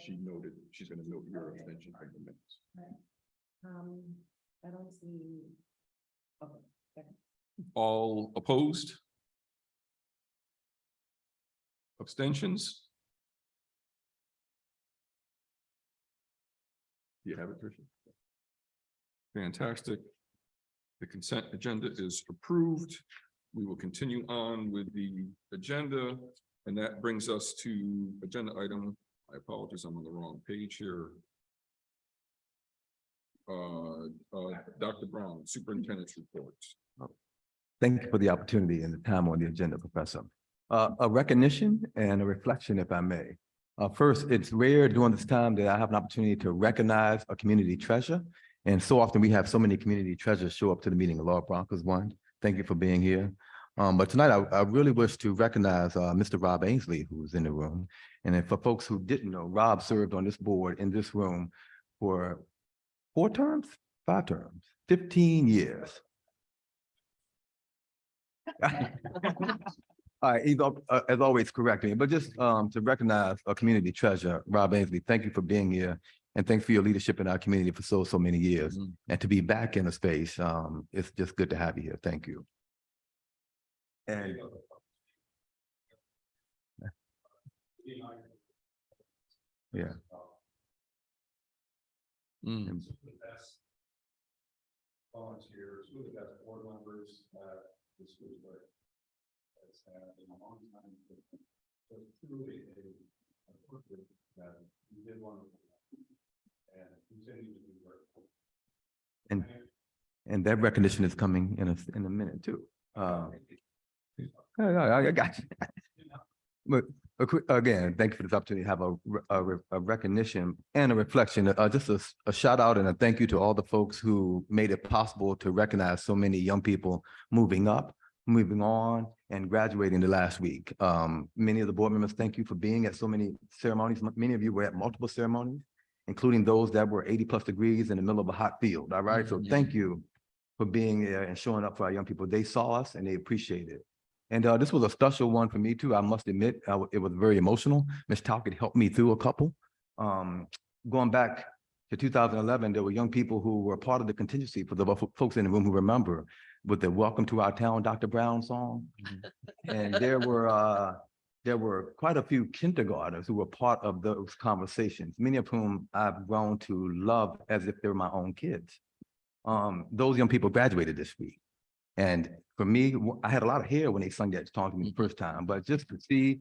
She noted, she's going to note your abstention from the minutes. I don't see. All opposed? Abstentions? You have it, Tricia? Fantastic. The consent agenda is approved. We will continue on with the agenda, and that brings us to agenda item. I apologize, I'm on the wrong page here. Dr. Brown, Superintendent's report. Thank you for the opportunity and the time on the agenda, Professor. A recognition and a reflection, if I may. First, it's rare during this time that I have an opportunity to recognize a community treasure. And so often we have so many community treasures show up to the meeting. Laura Bronco's one. Thank you for being here. But tonight I really wish to recognize Mr. Rob Ainsley, who's in the room. And then for folks who didn't know, Rob served on this board in this room for 5 terms, 15 years. All right, he's as always correct me, but just to recognize a community treasure, Rob Ainsley, thank you for being here. And thanks for your leadership in our community for so many years. And to be back in a space, it's just good to have you here. Thank you. And yeah. Volunteers, who are the best board members that the school board has had in a long time. So it's truly a corporate that you did wonderful and continue to do work. And that recognition is coming in a minute too. I got you. But again, thank you for this opportunity to have a recognition and a reflection. Just a shout out and a thank you to all the folks who made it possible to recognize so many young people moving up, moving on, and graduating the last week. Many of the board members, thank you for being at so many ceremonies. Many of you were at multiple ceremonies, including those that were 80+ degrees in the middle of a hot field. All right, so thank you for being there and showing up for our young people. They saw us and they appreciate it. And this was a special one for me too. I must admit, it was very emotional. Ms. Talcott helped me through a couple. Going back to 2011, there were young people who were part of the contingency, for the folks in the room who remember, with the Welcome to Our Town, Dr. Brown song. And there were quite a few kindergartners who were part of those conversations, many of whom I've grown to love as if they were my own kids. Those young people graduated this week. And for me, I had a lot of hair when they sung that song to me the first time, but just to see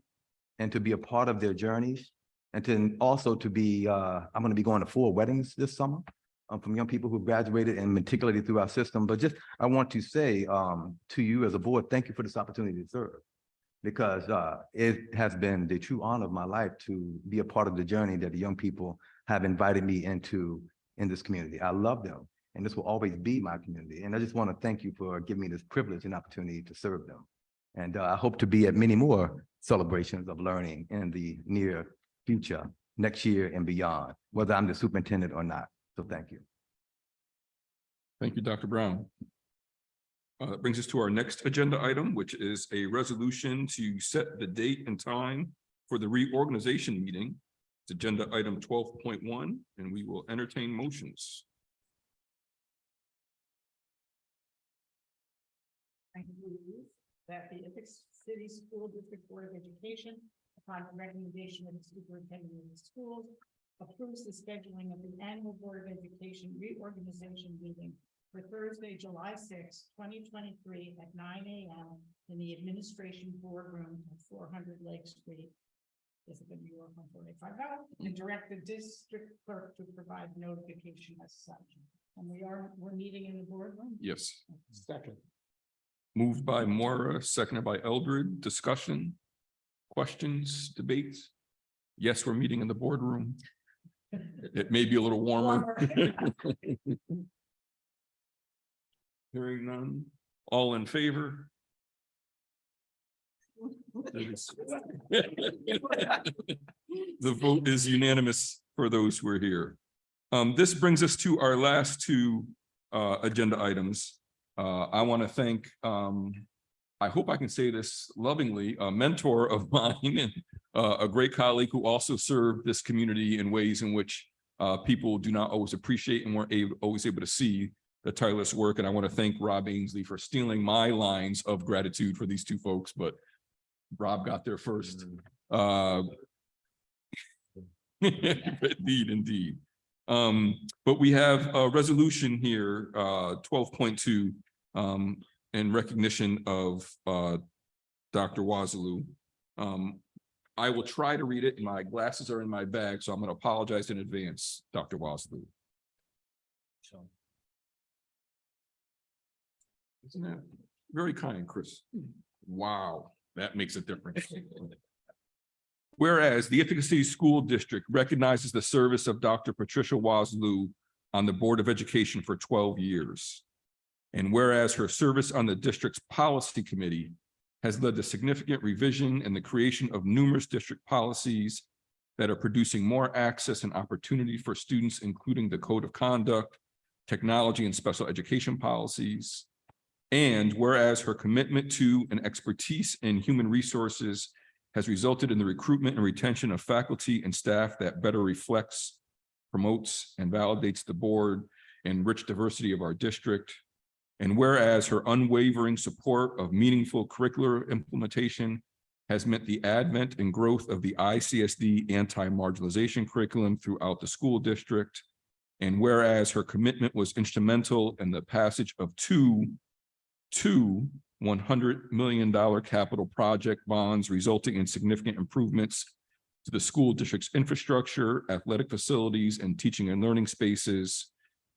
and to be a part of their journeys, and to also to be, I'm going to be going to 4 weddings this summer from young people who graduated and matriculated through our system. But just, I want to say to you as a board, thank you for this opportunity to serve, because it has been the true honor of my life to be a part of the journey that the young people have invited me into in this community. I love them. And this will always be my community. And I just want to thank you for giving me this privilege and opportunity to serve them. And I hope to be at many more celebrations of learning in the near future, next year and beyond, whether I'm the superintendent or not. So thank you. Thank you, Dr. Brown. That brings us to our next agenda item, which is a resolution to set the date and time for the reorganization meeting. It's agenda item 12.1, and we will entertain motions. I move that the Essex City School District Board of Education, upon the recommendation of the superintendent of the schools, approves the scheduling of the annual Board of Education reorganization meeting for Thursday, July 6, 2023 at 9 a.m. in the Administration Boardroom at 400 Lake Street. This is the New York 145, and direct the district clerk to provide notification as such. And we're meeting in the boardroom? Yes. Second. Moved by Maura, seconded by Eldred. Discussion, questions, debates? Yes, we're meeting in the boardroom. It may be a little warmer. Hearing none. All in favor? The vote is unanimous for those who are here. This brings us to our last 2 agenda items. I want to thank, I hope I can say this lovingly, a mentor of mine and a great colleague who also served this community in ways in which people do not always appreciate and weren't always able to see. the tireless work. And I want to thank Rob Ainsley for stealing my lines of gratitude for these two folks, but Rob got there first. Indeed. But we have a resolution here, 12.2, in recognition of Dr. Wazaloo. I will try to read it. My glasses are in my bag, so I'm going to apologize in advance, Dr. Wazaloo. Isn't that very kind, Chris? Wow, that makes a difference. Whereas the Ithaca City School District recognizes the service of Dr. Patricia Wazaloo on the Board of Education for 12 years. And whereas her service on the district's policy committee has led to significant revision and the creation of numerous district policies that are producing more access and opportunity for students, including the Code of Conduct, technology and special education policies. And whereas her commitment to and expertise in human resources has resulted in the recruitment and retention of faculty and staff that better reflects, promotes, and validates the board and rich diversity of our district. And whereas her unwavering support of meaningful curricular implementation has meant the advent and growth of the ICSD anti-marginalization curriculum throughout the school district. And whereas her commitment was instrumental in the passage of two $100 million capital project bonds, resulting in significant improvements to the school district's infrastructure, athletic facilities, and teaching and learning spaces.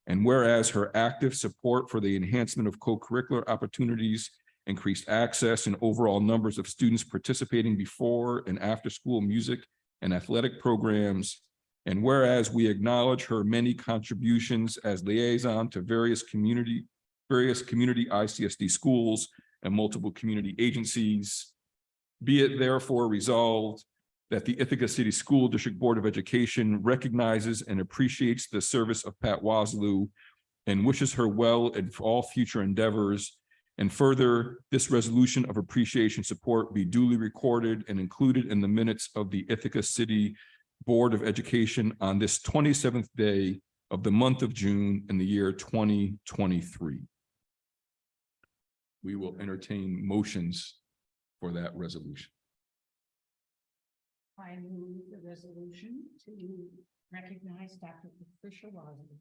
And whereas her active support for the enhancement of co-curricular opportunities, increased access, and overall numbers of students participating before and after school music and athletic programs. And whereas we acknowledge her many contributions as liaison to various community ICSD schools and multiple community agencies, be it therefore resolved that the Ithaca City School District Board of Education recognizes and appreciates the service of Pat Wazaloo and wishes her well in all future endeavors. And further, this resolution of appreciation support be duly recorded and included in the minutes of the Ithaca City Board of Education on this 27th day of the month of June in the year 2023. We will entertain motions for that resolution. I move the resolution to recognize Dr. Patricia Wazaloo.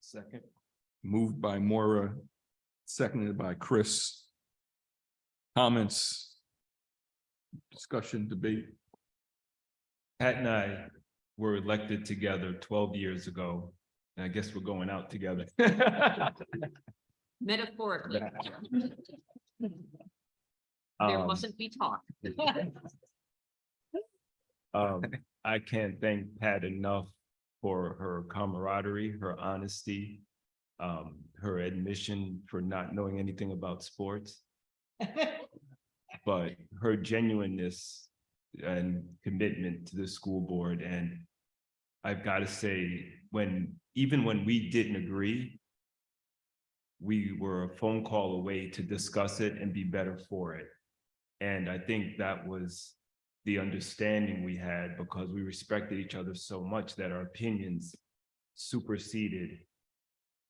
Second. Moved by Maura, seconded by Chris. Comments, discussion, debate. Pat and I were elected together 12 years ago, and I guess we're going out together. Metaphorically. There mustn't be talk. I can't thank Pat enough for her camaraderie, her honesty, her admission for not knowing anything about sports, but her genuineness and commitment to the school board. And I've got to say, even when we didn't agree, we were a phone call away to discuss it and be better for it. And I think that was the understanding we had, because we respected each other so much that our opinions superseded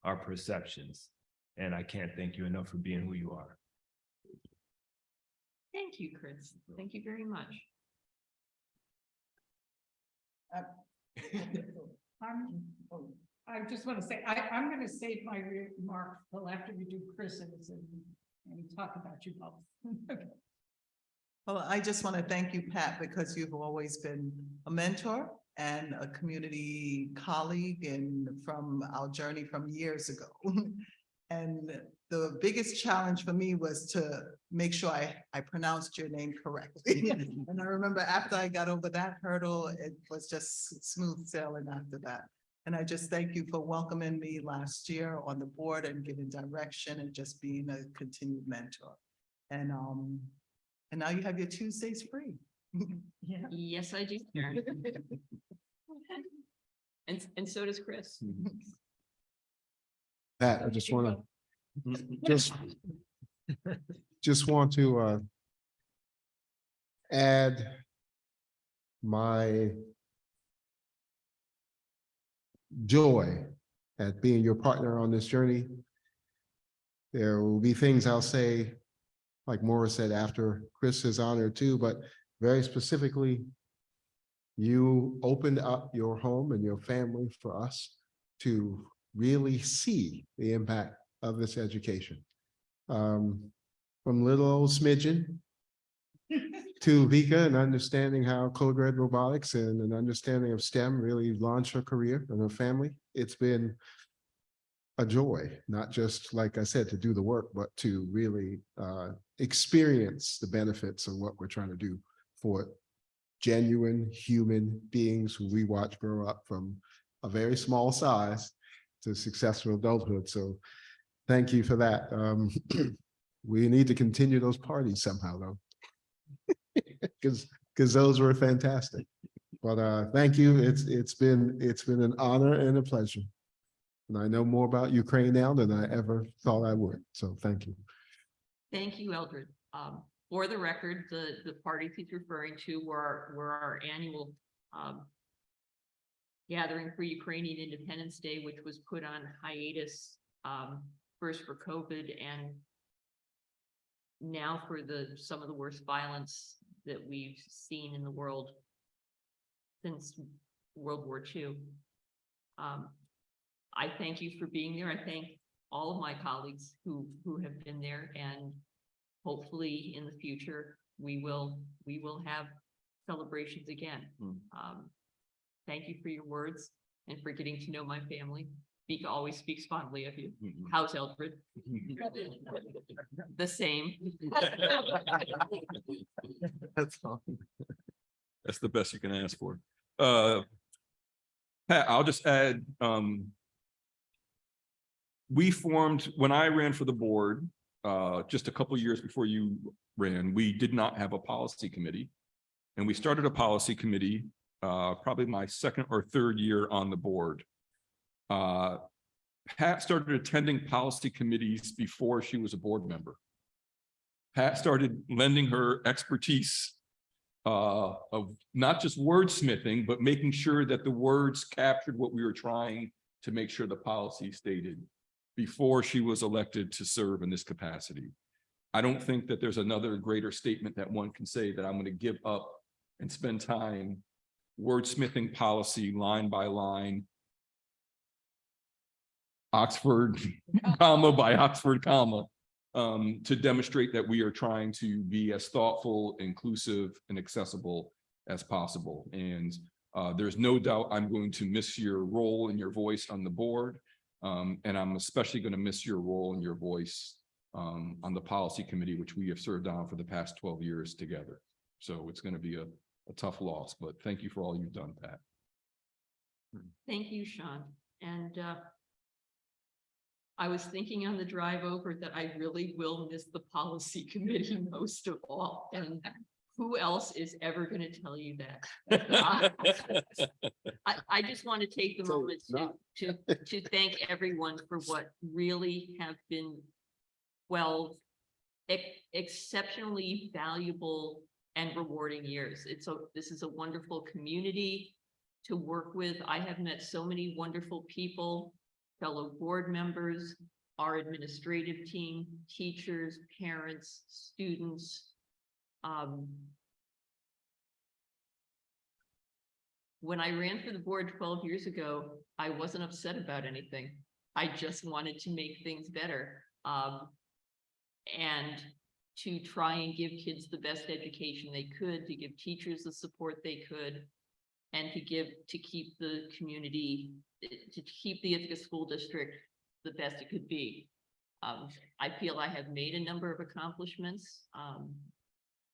our perceptions. And I can't thank you enough for being who you are. Thank you, Chris. Thank you very much. I just want to say, I'm going to save my remarks till after we do Chris's and talk about you both. Well, I just want to thank you, Pat, because you've always been a mentor and a community colleague, and from our journey from years ago. And the biggest challenge for me was to make sure I pronounced your name correctly. And I remember after I got over that hurdle, it was just smooth sailing after that. And I just thank you for welcoming me last year on the board and giving direction and just being a continued mentor. And now you have your Tuesdays free. Yeah. Yes, I do. And so does Chris. Pat, I just want to just want to add my joy at being your partner on this journey. There will be things I'll say, like Maura said, after Chris is honored too, but very specifically, you opened up your home and your family for us to really see the impact of this education. From little old smidgen to Vika and understanding how Code Red Robotics and an understanding of STEM really launched her career and her family. It's been a joy, not just, like I said, to do the work, but to really experience the benefits of what we're trying to do for genuine human beings who we watch grow up from a very small size to successful adulthood. So thank you for that. We need to continue those parties somehow though. Because those were fantastic. But thank you. It's been an honor and a pleasure. And I know more about Ukraine now than I ever thought I would. So thank you. Thank you, Eldred. For the record, the parties he's referring to were our annual gathering for Ukrainian Independence Day, which was put on hiatus first for COVID and now for some of the worst violence that we've seen in the world since World War II. I thank you for being there. I thank all of my colleagues who have been there, and hopefully in the future we will have celebrations again. Thank you for your words and for getting to know my family. Vika always speaks fondly of you. How's Eldred? The same. That's all. That's the best you can ask for. Pat, I'll just add, we formed, when I ran for the board, just a couple of years before you ran, we did not have a policy committee. And we started a policy committee, probably my second or third year on the board. Pat started attending policy committees before she was a board member. Pat started lending her expertise of not just wordsmithing, but making sure that the words captured what we were trying to make sure the policy stated before she was elected to serve in this capacity. I don't think that there's another greater statement that one can say that I'm going to give up and spend time wordsmithing policy line by line, Oxford comma by Oxford comma, to demonstrate that we are trying to be as thoughtful, inclusive, and accessible as possible. And there's no doubt I'm going to miss your role and your voice on the board. And I'm especially going to miss your role and your voice on the policy committee, which we have served on for the past 12 years together. So it's going to be a tough loss, but thank you for all you've done, Pat. Thank you, Sean. And I was thinking on the drive over that I really will miss the policy committee most of all. And who else is ever going to tell you that? I just want to take the moment to thank everyone for what really have been 12 exceptionally valuable and rewarding years. This is a wonderful community to work with. I have met so many wonderful people, fellow board members, our administrative team, teachers, parents, students. When I ran for the board 12 years ago, I wasn't upset about anything. I just wanted to make things better. And to try and give kids the best education they could, to give teachers the support they could, and to keep the community, to keep the Ithaca School District the best it could be. I feel I have made a number of accomplishments.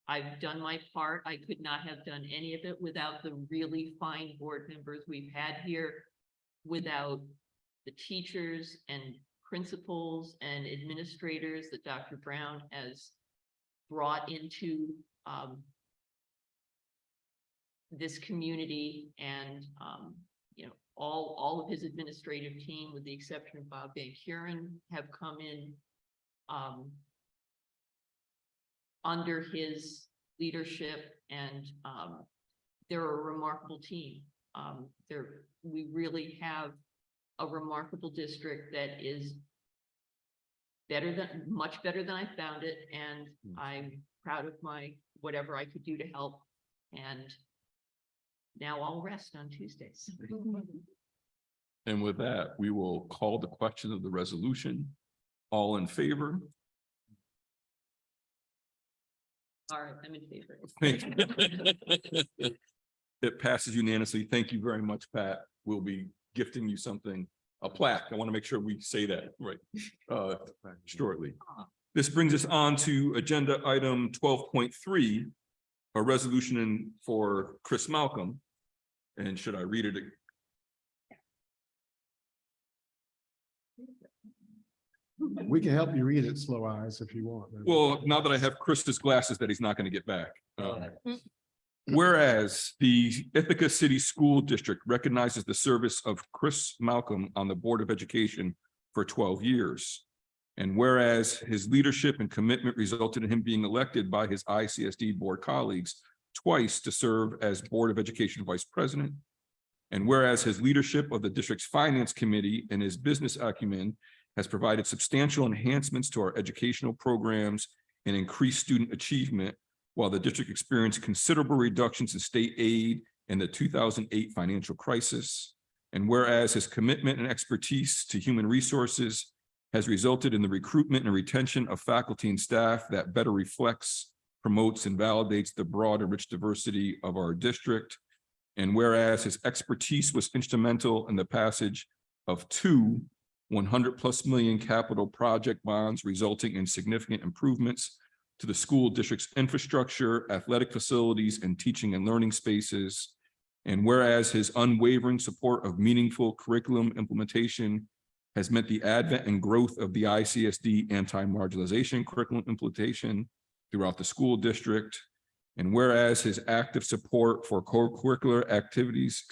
I've done my part. I could not have done any of it without the really fine board members we've had here, without the teachers and principals and administrators that Dr. Brown has brought into this community, and all of his administrative team, with the exception of Bob Van Kuren, have come in under his leadership, and they're a remarkable team. We really have a remarkable district that is much better than I found it, and I'm proud of whatever I could do to help. And now I'll rest on Tuesdays. And with that, we will call the question of the resolution. All in favor? All right, I'm in favor. Thank you. It passes unanimously. Thank you very much, Pat. We'll be gifting you something, a plaque. I want to make sure we say that right shortly. This brings us on to agenda item 12.3, a resolution for Chris Malcolm. And should I read it? We can help you read it, Slow Eyes, if you want. Well, now that I have Chris's glasses that he's not going to get back. Whereas the Ithaca City School District recognizes the service of Chris Malcolm on the Board of Education for 12 years. And whereas his leadership and commitment resulted in him being elected by his ICSD board colleagues twice to serve as Board of Education Vice President. And whereas his leadership of the district's finance committee and his business acumen has provided substantial enhancements to our educational programs and increased student achievement, while the district experienced considerable reductions in state aid in the 2008 financial crisis. And whereas his commitment and expertise to human resources has resulted in the recruitment and retention of faculty and staff that better reflects, promotes, and validates the broad and rich diversity of our district. And whereas his expertise was instrumental in the passage of 2 $100+ million capital project bonds, resulting in significant improvements to the school district's infrastructure, athletic facilities, and teaching and learning spaces. And whereas his unwavering support of meaningful curriculum implementation has meant the advent and growth of the ICSD anti-marginalization curriculum implementation throughout the school district. And whereas his active support for co-curricular activities,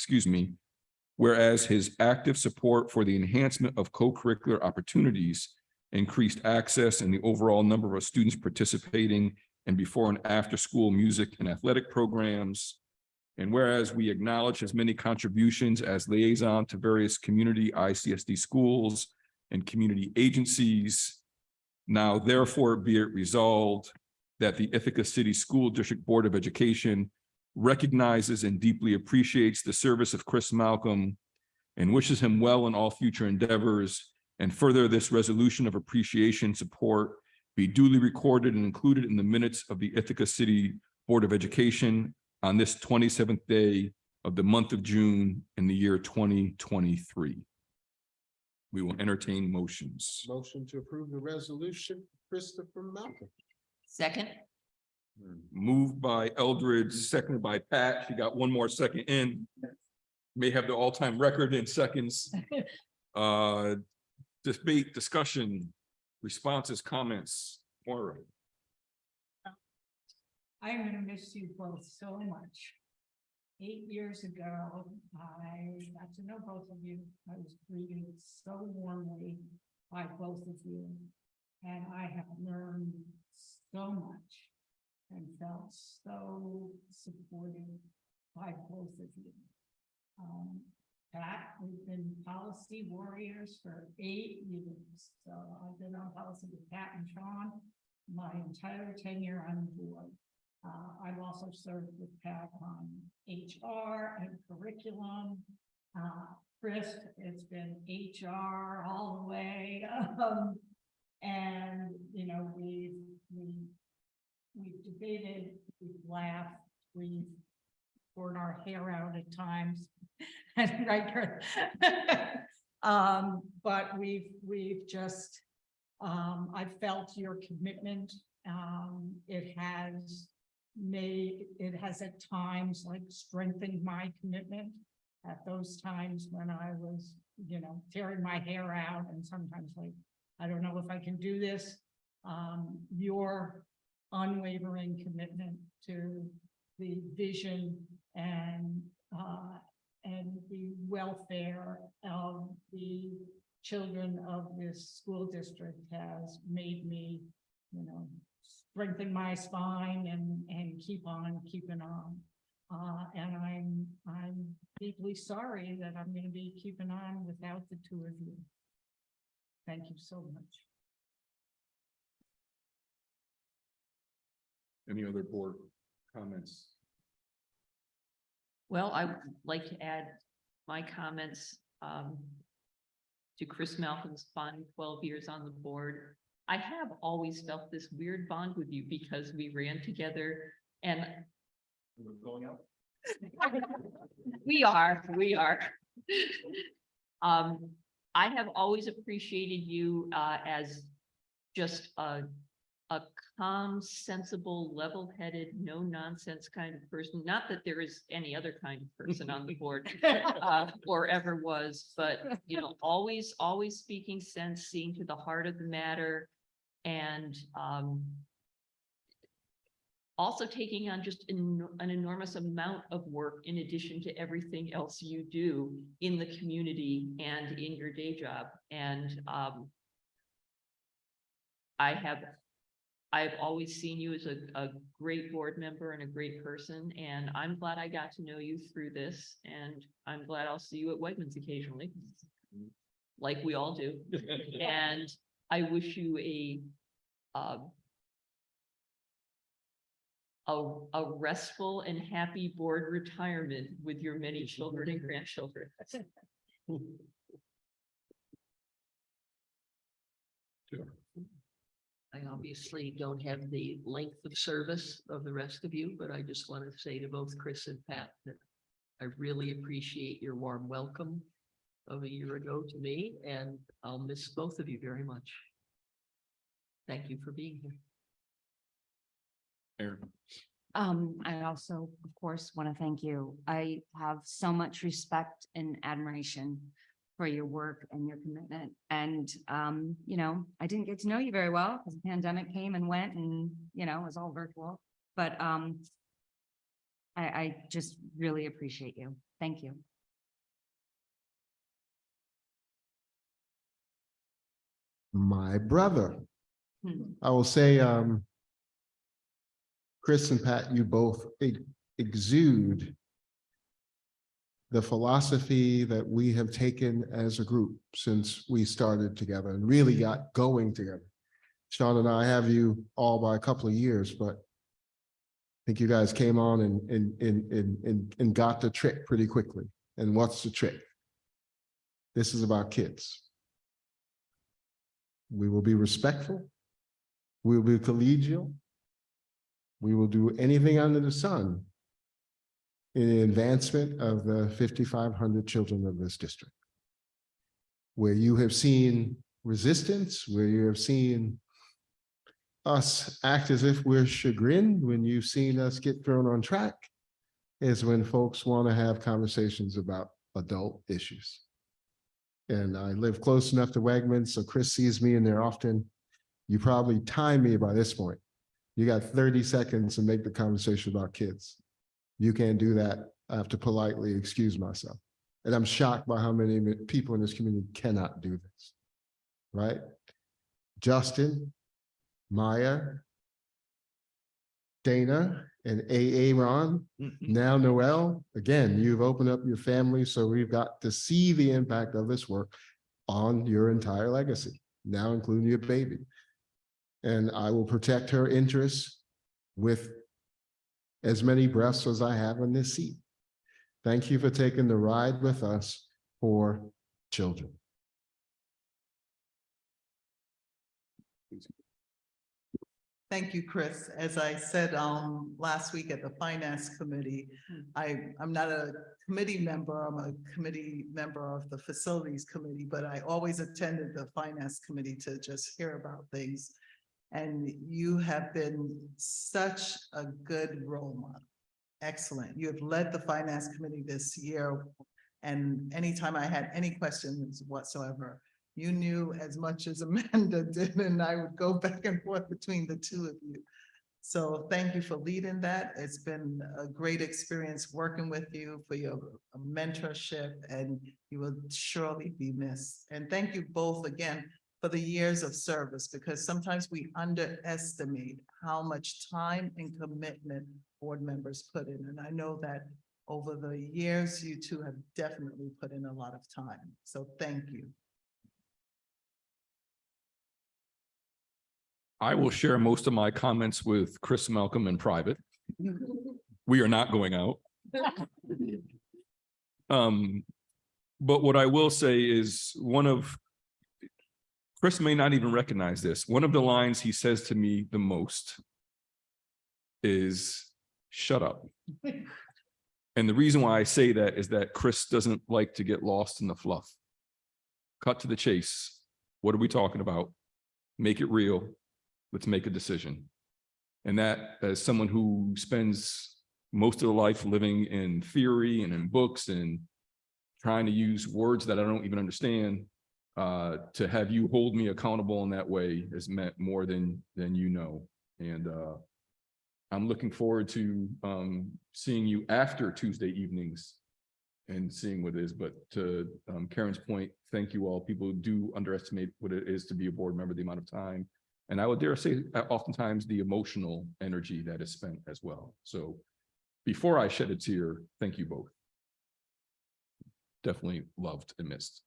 whereas his active support for the enhancement of co-curricular opportunities, increased access and the overall number of students participating in before and after school music and athletic programs. And whereas we acknowledge his many contributions as liaison to various community ICSD schools and community agencies, now therefore be it resolved that the Ithaca City School District Board of Education recognizes and deeply appreciates the service of Chris Malcolm and wishes him well in all future endeavors. And further, this resolution of appreciation support be duly recorded and included in the minutes of the Ithaca City Board of Education on this 27th day of the month of June in the year 2023. We will entertain motions. Motion to approve the resolution, Christopher Malcolm. Second. Moved by Eldridge, seconded by Pat. She got one more second in. May have the all-time record in seconds. Debate, discussion, responses, comments. Maura. I'm gonna miss you both so much. 8 years ago, I got to know both of you. I was greeted so warmly by both of you. And I have learned so much and felt so supported by both of you. Pat, we've been policy warriors for 8 years. So I've been on policy with Pat and Sean my entire tenure on the board. I've also served with Pat on HR and curriculum. Chris, it's been HR all the way. And, you know, we've debated, we've laughed, we've torn our hair out at times. But we've just, I felt your commitment. It has at times like strengthened my commitment at those times when I was, you know, tearing my hair out and sometimes like, I don't know if I can do this. Your unwavering commitment to the vision and the welfare of the children of this school district has made me, you know, strengthen my spine and keep on keeping on. And I'm deeply sorry that I'm going to be keeping on without the two of you. Thank you so much. Any other board comments? Well, I would like to add my comments to Chris Malcolm's fun 12 years on the board. I have always felt this weird bond with you because we ran together and We're going out. we are. I have always appreciated you as just a calm, sensible, level-headed, no-nonsense kind of person. Not that there is any other kind of person on the board or ever was, but you know, always speaking sense, seeing to the heart of the matter, and also taking on just an enormous amount of work in addition to everything else you do in the community and in your day job. And I've always seen you as a great board member and a great person, and I'm glad I got to know you through this, and I'm glad I'll see you at Wegmans occasionally, like we all do. And I wish you a restful and happy board retirement with your many children and grandchildren. I obviously don't have the length of service of the rest of you, but I just want to say to both Chris and Pat that I really appreciate your warm welcome of a year ago to me, and I'll miss both of you very much. Thank you for being here. Aaron. I also, of course, want to thank you. I have so much respect and admiration for your work and your commitment. And, you know, I didn't get to know you very well because the pandemic came and went and, you know, it was all virtual. But I just really appreciate you. Thank you. My brother. I will say, Chris and Pat, you both exude the philosophy that we have taken as a group since we started together and really got going together. Sean and I have you all by a couple of years, but I think you guys came on and got the trick pretty quickly. And what's the trick? This is about kids. We will be respectful. We will be collegial. We will do anything under the sun in the advancement of the 5,500 children of this district. Where you have seen resistance, where you have seen us act as if we're chagrined, when you've seen us get thrown on track, is when folks want to have conversations about adult issues. And I live close enough to Wegmans, so Chris sees me in there often. You probably time me by this point. You got 30 seconds to make the conversation about kids. You can't do that. I have to politely excuse myself. And I'm shocked by how many people in this community cannot do this, right? Justin, Maya, Dana, and Ron, now Noel. Again, you've opened up your family, so we've got to see the impact of this work on your entire legacy, now including your baby. And I will protect her interests with as many breaths as I have in this seat. Thank you for taking the ride with us for children. Thank you, Chris. As I said last week at the Finance Committee, I'm not a committee member, I'm a committee member of the Facilities Committee, but I always attended the Finance Committee to just hear about things. And you have been such a good role model. Excellent. You have led the Finance Committee this year. And anytime I had any questions whatsoever, you knew as much as Amanda did, and I would go back and forth between the two of you. So thank you for leading that. It's been a great experience working with you, for your mentorship, and you will surely be missed. And thank you both again for the years of service, because sometimes we underestimate how much time and commitment board members put in. And I know that over the years, you two have definitely put in a lot of time. So thank you. I will share most of my comments with Chris Malcolm in private. We are not going out. But what I will say is Chris may not even recognize this. One of the lines he says to me the most is, "Shut up." And the reason why I say that is that Chris doesn't like to get lost in the fluff. Cut to the chase. What are we talking about? Make it real. Let's make a decision. And that, as someone who spends most of their life living in theory and in books and trying to use words that I don't even understand, to have you hold me accountable in that way has meant more than you know. And I'm looking forward to seeing you after Tuesday evenings and seeing what it is. But to Karen's point, thank you all. People do underestimate what it is to be a board member, the amount of time. And I would dare say oftentimes the emotional energy that is spent as well. So before I shed a tear, thank you both. Definitely loved and missed.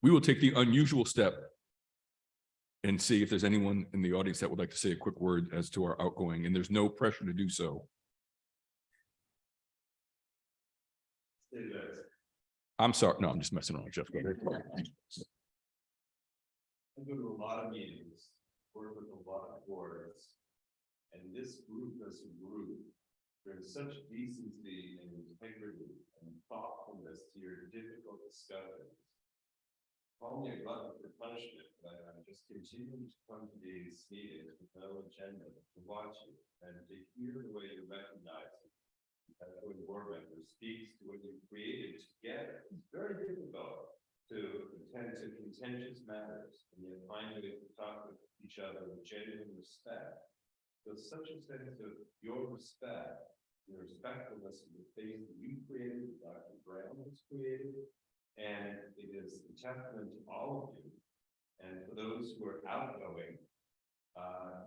We will take the unusual step and see if there's anyone in the audience that would like to say a quick word as to our outgoing, and there's no pressure to do so. I'm sorry, no, I'm just messing around, Jeff. Go ahead. I go to a lot of meetings, work with a lot of boards, and this group as a group, there's such decency and integrity and thoughtfulness to your difficult discussions. Call me a glutton for punishment, but I'm just continuing to come to these meetings with no agenda to watch you and to hear the way you recognize it. When a board member speaks to what you created together, it's very difficult to attend to contentious matters and yet find ways to talk with each other with genuine respect. There's such a sense of your respect, your respectfulness of the things that you created, Dr. Brown has created, and it is a testament to all of you. And for those who are outgoing,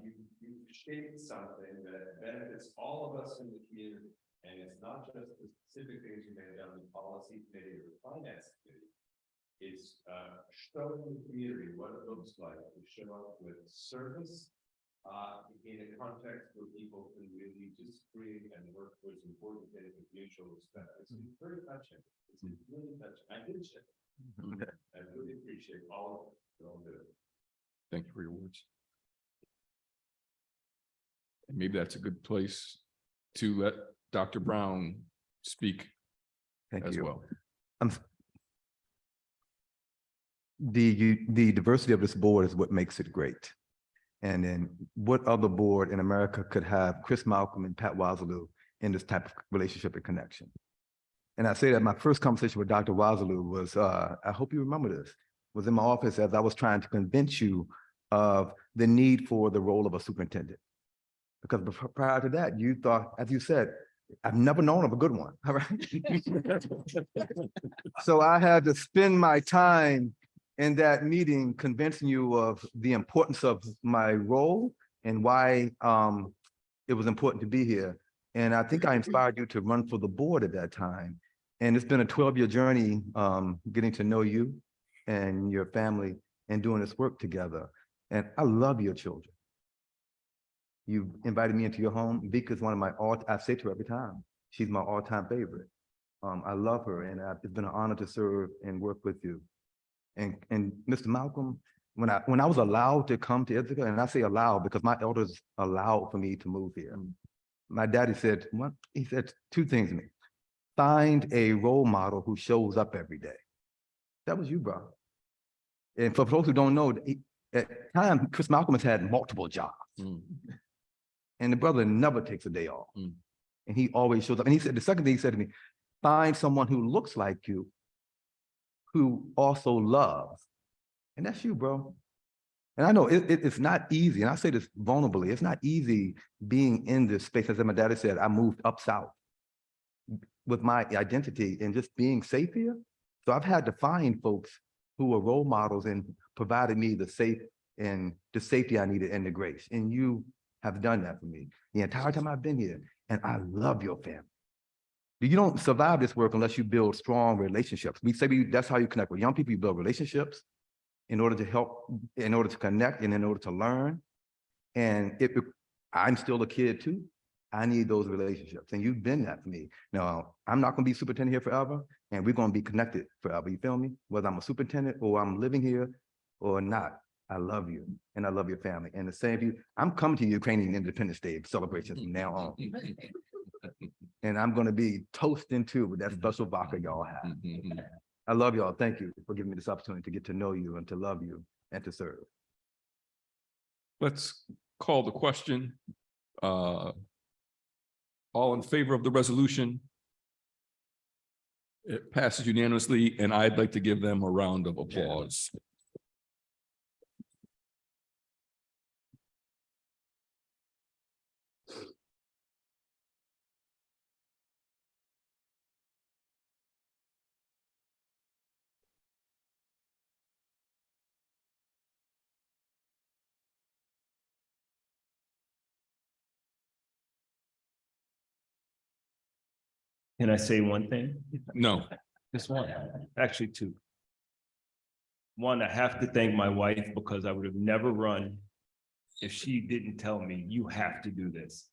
you've shaped something that benefits all of us in the community. And it's not just the specific things you may have done in the policy committee or the finance committee. It's showing the community what it looks like to show up with service in a context where people can really disagree and work towards important things with mutual respect. It's very touching. It's really touching. I did share. I really appreciate all of it. You all do it. Thank you for your words. And maybe that's a good place to let Dr. Brown speak as well. The diversity of this board is what makes it great. And then what other board in America could have Chris Malcolm and Pat Wasilou in this type of relationship and connection? And I say that my first conversation with Dr. Wasilou was, I hope you remember this, was in my office as I was trying to convince you of the need for the role of a superintendent. Because prior to that, you thought, as you said, I've never known of a good one, all right? So I had to spend my time in that meeting convincing you of the importance of my role and why it was important to be here. And I think I inspired you to run for the board at that time. And it's been a 12-year journey getting to know you and your family and doing this work together. And I love your children. You invited me into your home. Vika is one of my I say to her every time, she's my all-time favorite. I love her, and it's been an honor to serve and work with you. And Mr. Malcolm, when I was allowed to come to Ithaca, and I say allowed because my elders allowed for me to move here. My daddy said, what? He said two things to me. Find a role model who shows up every day. That was you, bro. And for folks who don't know, at the time, Chris Malcolm has had multiple jobs. And the brother never takes a day off. And he always shows up. And he said, the second thing he said to me, find someone who looks like you, who also loves. And that's you, bro. And I know it's not easy. And I say this vulnerably. It's not easy being in this space. As my daddy said, I moved up south with my identity and just being safe here. So I've had to find folks who are role models and provided me the safety I needed and the grace. And you have done that for me the entire time I've been here. And I love your family. You don't survive this work unless you build strong relationships. We say that's how you connect with young people. You build relationships in order to help, in order to connect, and in order to learn. And I'm still a kid too. I need those relationships, and you've been that for me. Now, I'm not gonna be superintendent here forever, and we're gonna be connected forever, you feel me? Whether I'm a superintendent or I'm living here or not, I love you, and I love your family. And the same for you, I'm coming to Ukrainian Independence Day celebrations from now on. And I'm gonna be toasting too with that special vodka y'all have. I love y'all. Thank you for giving me this opportunity to get to know you and to love you and to serve. Let's call the question. All in favor of the resolution? It passes unanimously, and I'd like to give them a round of applause. Can I say one thing? No. Just one, actually two. One, I have to thank my wife because I would have never run if she didn't tell me, you have to do this.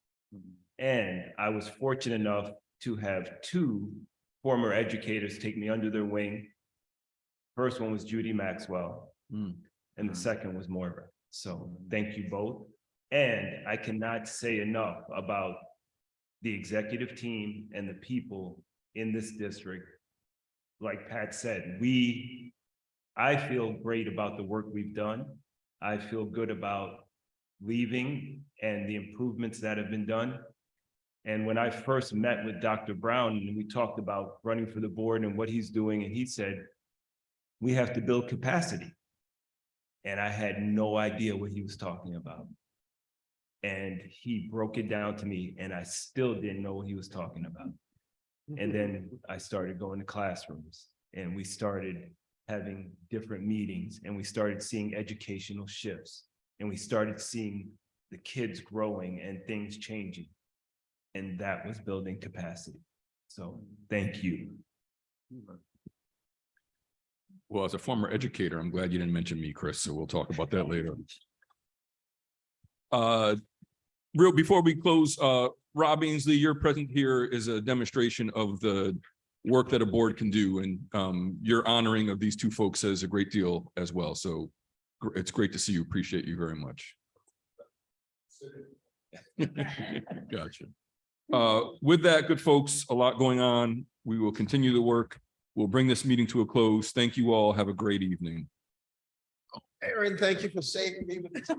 And I was fortunate enough to have two former educators take me under their wing. First one was Judy Maxwell, and the second was Moira. So thank you both. And I cannot say enough about the executive team and the people in this district. Like Pat said, I feel great about the work we've done. I feel good about leaving and the improvements that have been done. And when I first met with Dr. Brown and we talked about running for the board and what he's doing, and he said, we have to build capacity. And I had no idea what he was talking about. And he broke it down to me, and I still didn't know what he was talking about. And then I started going to classrooms, and we started having different meetings, and we started seeing educational shifts, and we started seeing the kids growing and things changing. And that was building capacity. So thank you. Well, as a former educator, I'm glad you didn't mention me, Chris, so we'll talk about that later. Before we close, Rob Ainsley, your presence here is a demonstration of the work that a board can do, and your honoring of these two folks says a great deal as well. So it's great to see you. Appreciate you very much. Gotcha. With that, good folks, a lot going on. We will continue the work. We'll bring this meeting to a close. Thank you all. Have a great evening. Aaron, thank you for saving me with this.